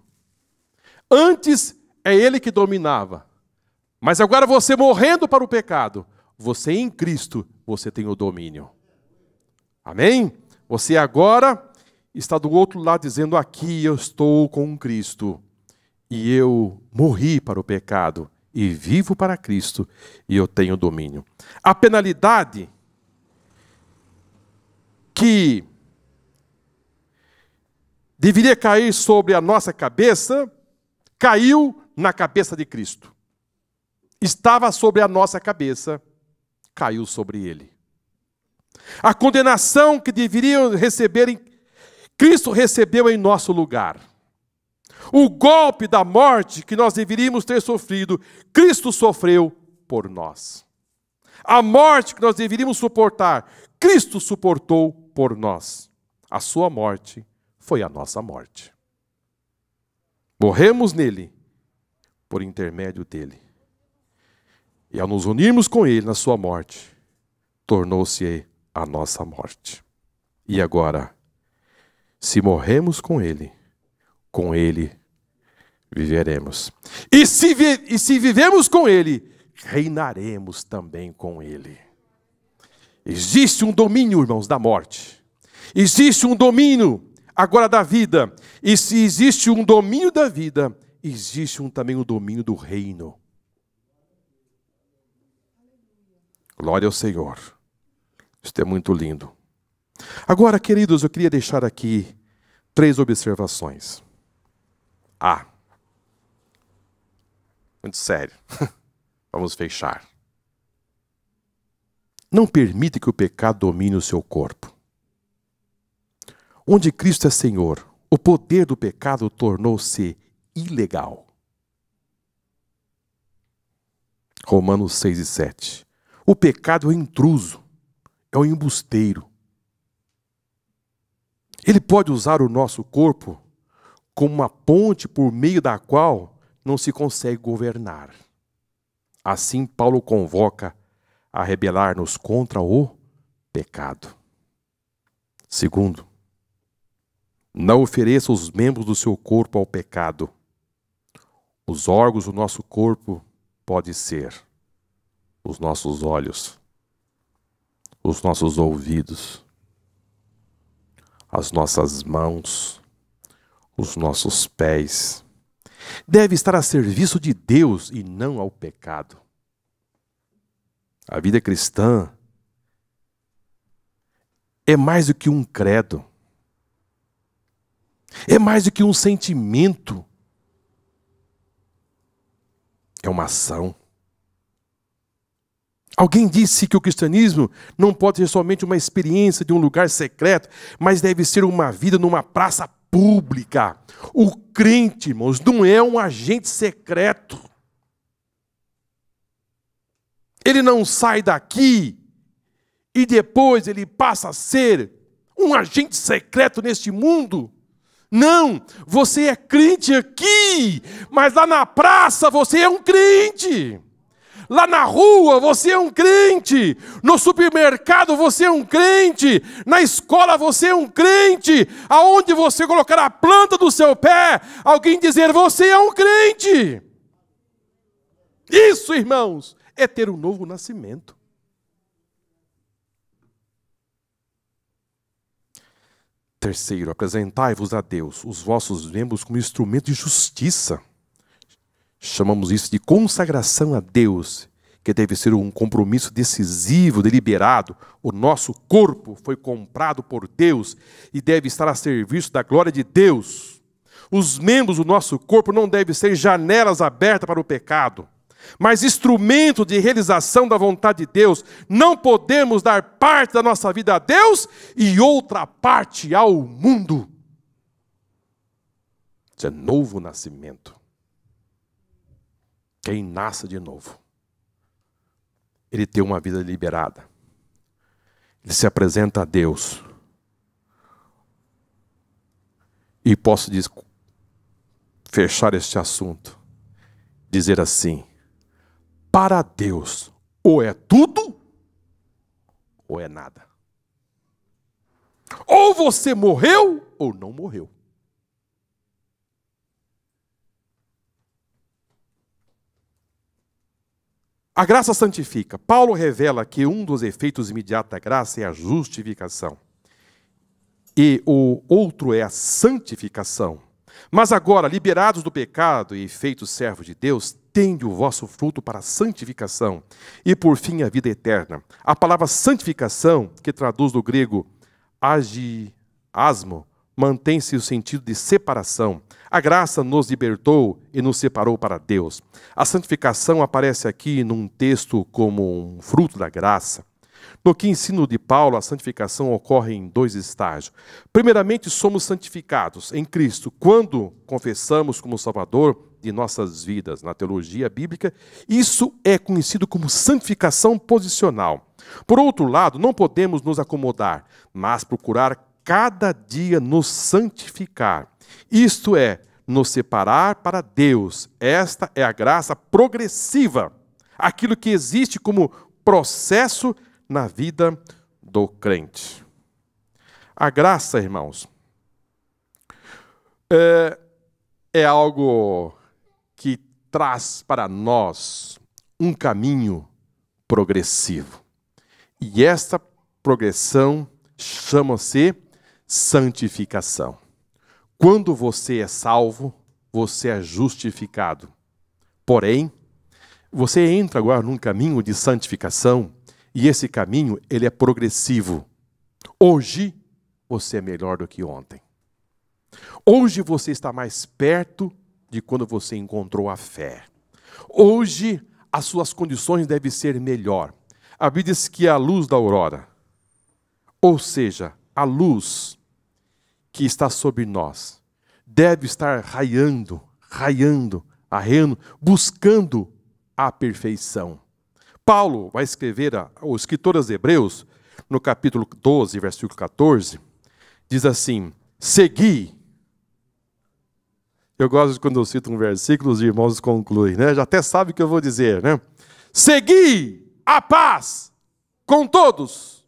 Antes é Ele que dominava. Mas agora você morrendo para o pecado, você em Cristo, você tem o domínio. Amém? Você agora está do outro lado dizendo: aqui eu estou com Cristo. E eu morri para o pecado e vivo para Cristo, e eu tenho domínio. A penalidade que deveria cair sobre a nossa cabeça, caiu na cabeça de Cristo. Estava sobre a nossa cabeça, caiu sobre Ele. A condenação que deveriam receber, Cristo recebeu em nosso lugar. O golpe da morte que nós deveríamos ter sofrido, Cristo sofreu por nós. A morte que nós deveríamos suportar, Cristo suportou por nós. A sua morte foi a nossa morte. Morremos nele, por intermédio dele. E ao nos unirmos com ele na sua morte, tornou-se a nossa morte. E agora, se morremos com ele viveremos. E se vivemos com ele, reinaremos também com ele. Existe um domínio, irmãos, da morte. Existe um domínio agora da vida. E se existe um domínio da vida, existe também o domínio do reino. Glória ao Senhor. Isso é muito lindo. Agora, queridos, eu queria deixar aqui 3 observações. Muito sério. Vamos fechar. Não permita que o pecado domine o seu corpo. Onde Cristo é Senhor, o poder do pecado tornou-se ilegal. Romanos 6:7. O pecado é intruso é um embusteiro. Ele pode usar o nosso corpo como uma ponte por meio da qual não se consegue governar. Assim, Paulo convoca a rebelar-nos contra o pecado. Segundo, não ofereça os membros do seu corpo ao pecado. Os órgãos do nosso corpo podem ser os nossos olhos, os nossos ouvidos, as nossas mãos, os nossos pés. Deve estar a serviço de Deus e não ao pecado. A vida cristã é mais do que um credo. É mais do que um sentimento. É uma ação. Alguém disse que o cristianismo não pode ser somente uma experiência de um lugar secreto, mas deve ser uma vida numa praça pública. O crente, irmãos, não é um agente secreto. Ele não sai daqui e depois ele passa a ser um agente secreto neste mundo. Não, você é crente aqui, mas lá na praça você é um crente. Lá na rua você é um crente, no supermercado você é um crente, na escola você é um crente, aonde você colocar a planta do seu pé, alguém dizer você é um crente. Isso, irmãos, é ter um novo nascimento. Terceiro, apresentai-vos a Deus, os vossos membros, como instrumento de justiça. Chamamos isso de consagração a Deus, que deve ser um compromisso decisivo, deliberado. O nosso corpo foi comprado por Deus e deve estar a serviço da glória de Deus. Os membros do nosso corpo não devem ser janelas abertas para o pecado, mas instrumento de realização da vontade de Deus. Não podemos dar parte da nossa vida a Deus e outra parte ao mundo. Isso é novo nascimento. Quem nasce de novo, ele tem uma vida liberada. Ele se apresenta a Deus. E posso fechar este assunto, dizer assim: para Deus, ou é tudo, ou é nada. Ou você morreu, ou não morreu. A graça santifica. Paulo revela que um dos efeitos imediatos da graça é a justificação. E o outro é a santificação. Mas agora, liberados do pecado e feitos servos de Deus, tende o vosso fruto para a santificação e, por fim, a vida eterna. A palavra santificação, que traduz do grego agiasmo, mantém-se o sentido de separação. A graça nos libertou e nos separou para Deus. A santificação aparece aqui num texto como um fruto da graça. No que ensino de Paulo, a santificação ocorre em dois estágios. Primeiramente, somos santificados em Cristo quando confessamos como Salvador de nossas vidas. Na teologia bíblica, isso é conhecido como santificação posicional. Por outro lado, não podemos nos acomodar, mas procurar cada dia nos santificar. Isto é, nos separar para Deus. Esta é a graça progressiva, aquilo que existe como processo na vida do crente. A graça, irmãos, é algo que traz para nós um caminho progressivo. E esta progressão chama-se santificação. Quando você é salvo, você é justificado. Porém, você entra agora num caminho de santificação, e esse caminho, ele é progressivo. Hoje, você é melhor do que ontem. Hoje você está mais perto de quando você encontrou a fé. Hoje, as suas condições devem ser melhor. A Bíblia diz que é a luz da aurora, ou seja, a luz que está sobre nós, deve estar raiando, buscando a perfeição. Paulo vai escrever, o escritor aos Hebreus, no capítulo 12, versículo 14, diz assim: segui. Eu gosto de quando eu cito um versículo, os irmãos concluem, né? Já até sabe o que eu vou dizer, né? Segui a paz com todos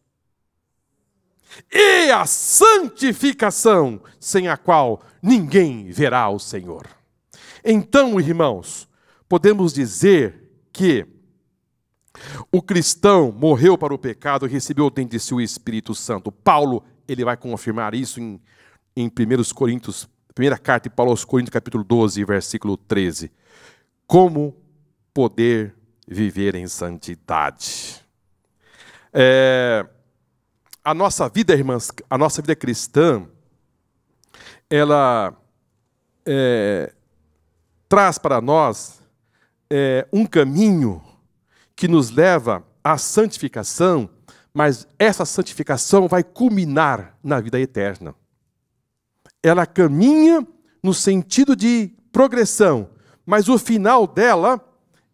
e a santificação, sem a qual ninguém verá o Senhor. Então, irmãos, podemos dizer que o cristão morreu para o pecado e recebeu dentro de si o Espírito Santo. Paulo, ele vai confirmar isso em 1 Coríntios, primeira carta de Paulo aos Coríntios, capítulo 12, versículo 13. Como poder viver em santidade? A nossa vida, irmãs, a nossa vida cristã, ela traz para nós um caminho que nos leva à santificação, mas essa santificação vai culminar na vida eterna. Ela caminha no sentido de progressão, mas o final dela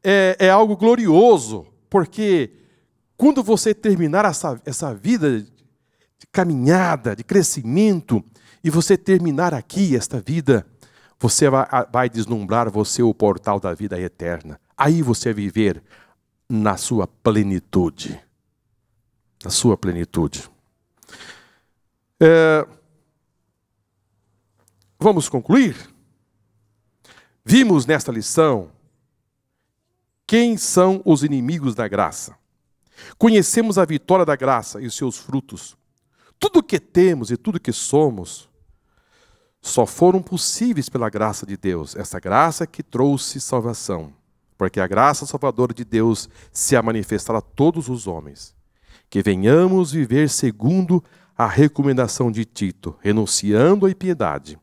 é algo glorioso, porque quando você terminar essa vida de caminhada, de crescimento, e você terminar aqui esta vida, você vai deslumbrar você o portal da vida eterna. Aí você vai viver na sua plenitude. Na sua plenitude. Vamos concluir? Vimos nesta lição quem são os inimigos da graça. Conhecemos a vitória da graça e os seus frutos. Tudo que temos e tudo que somos só foram possíveis pela graça de Deus. Essa graça que trouxe salvação. Porque a graça salvadora de Deus se a manifestar a todos os homens. Que venhamos viver segundo a recomendação de Tito, renunciando à impiedade.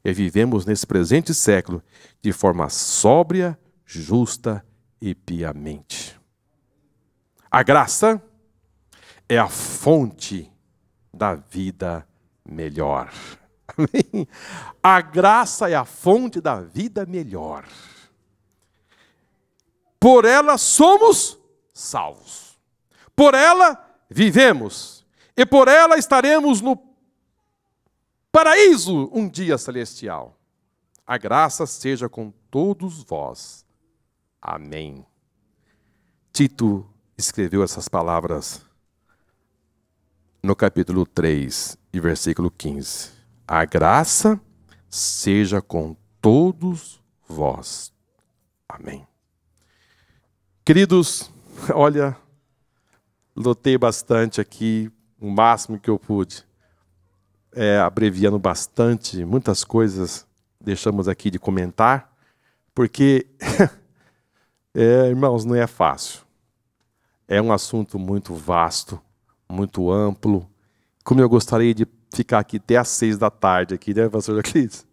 E vivemos nesse presente século de forma sóbria, justa e piamente. A graça é a fonte da vida melhor. Amém? A graça é a fonte da vida melhor. Por ela somos salvos. Por ela vivemos. E por ela estaremos no paraíso um dia celestial. A graça seja com todos vós. Amém. Tito escreveu essas palavras no capítulo 3 e versículo 15. A graça seja com todos vós. Amém. Queridos, olha, lutei bastante aqui, o máximo que eu pude. Abreviando bastante, muitas coisas deixamos aqui de comentar, porque, irmãos, não é fácil. É um assunto muito vasto, muito amplo. Como eu gostaria de ficar aqui até às 6 da tarde, aqui, né, pastor Euclides?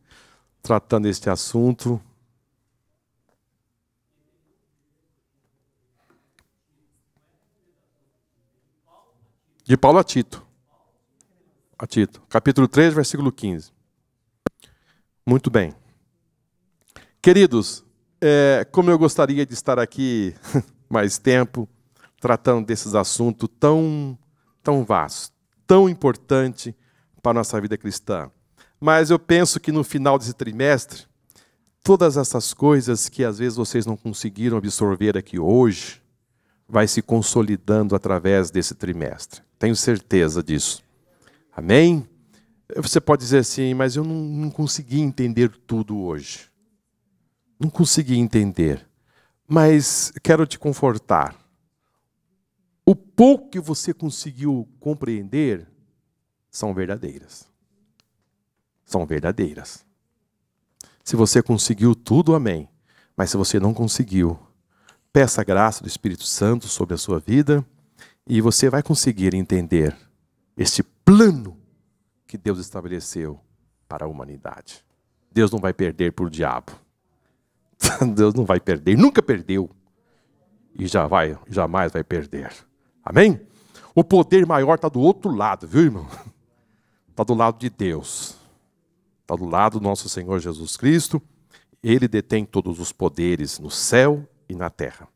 Tratando este assunto. De Paulo a Tito. A Tito. Capítulo 3, versículo 15. Muito bem. Queridos, como eu gostaria de estar aqui mais tempo, tratando desses assuntos tão vastos, tão importante para a nossa vida cristã. Mas eu penso que no final desse trimestre, todas essas coisas que às vezes vocês não conseguiram absorver aqui hoje, vai se consolidando através desse trimestre. Tenho certeza disso. Amém? Você pode dizer assim, mas eu não consegui entender tudo hoje. Não consegui entender. Mas quero te confortar. O pouco que você conseguiu compreender são verdadeiras. São verdadeiras. Se você conseguiu tudo, amém. Mas se você não conseguiu, peça a graça do Espírito Santo sobre a sua vida e você vai conseguir entender este plano que Deus estabeleceu para a humanidade. Deus não vai perder por diabo. Deus não vai perder, nunca perdeu. E jamais vai perder. Amém? O poder maior está do outro lado, viu, irmão? Está do lado de Deus. Está do lado do nosso Senhor Jesus Cristo. Ele detém todos os poderes no céu e na terra.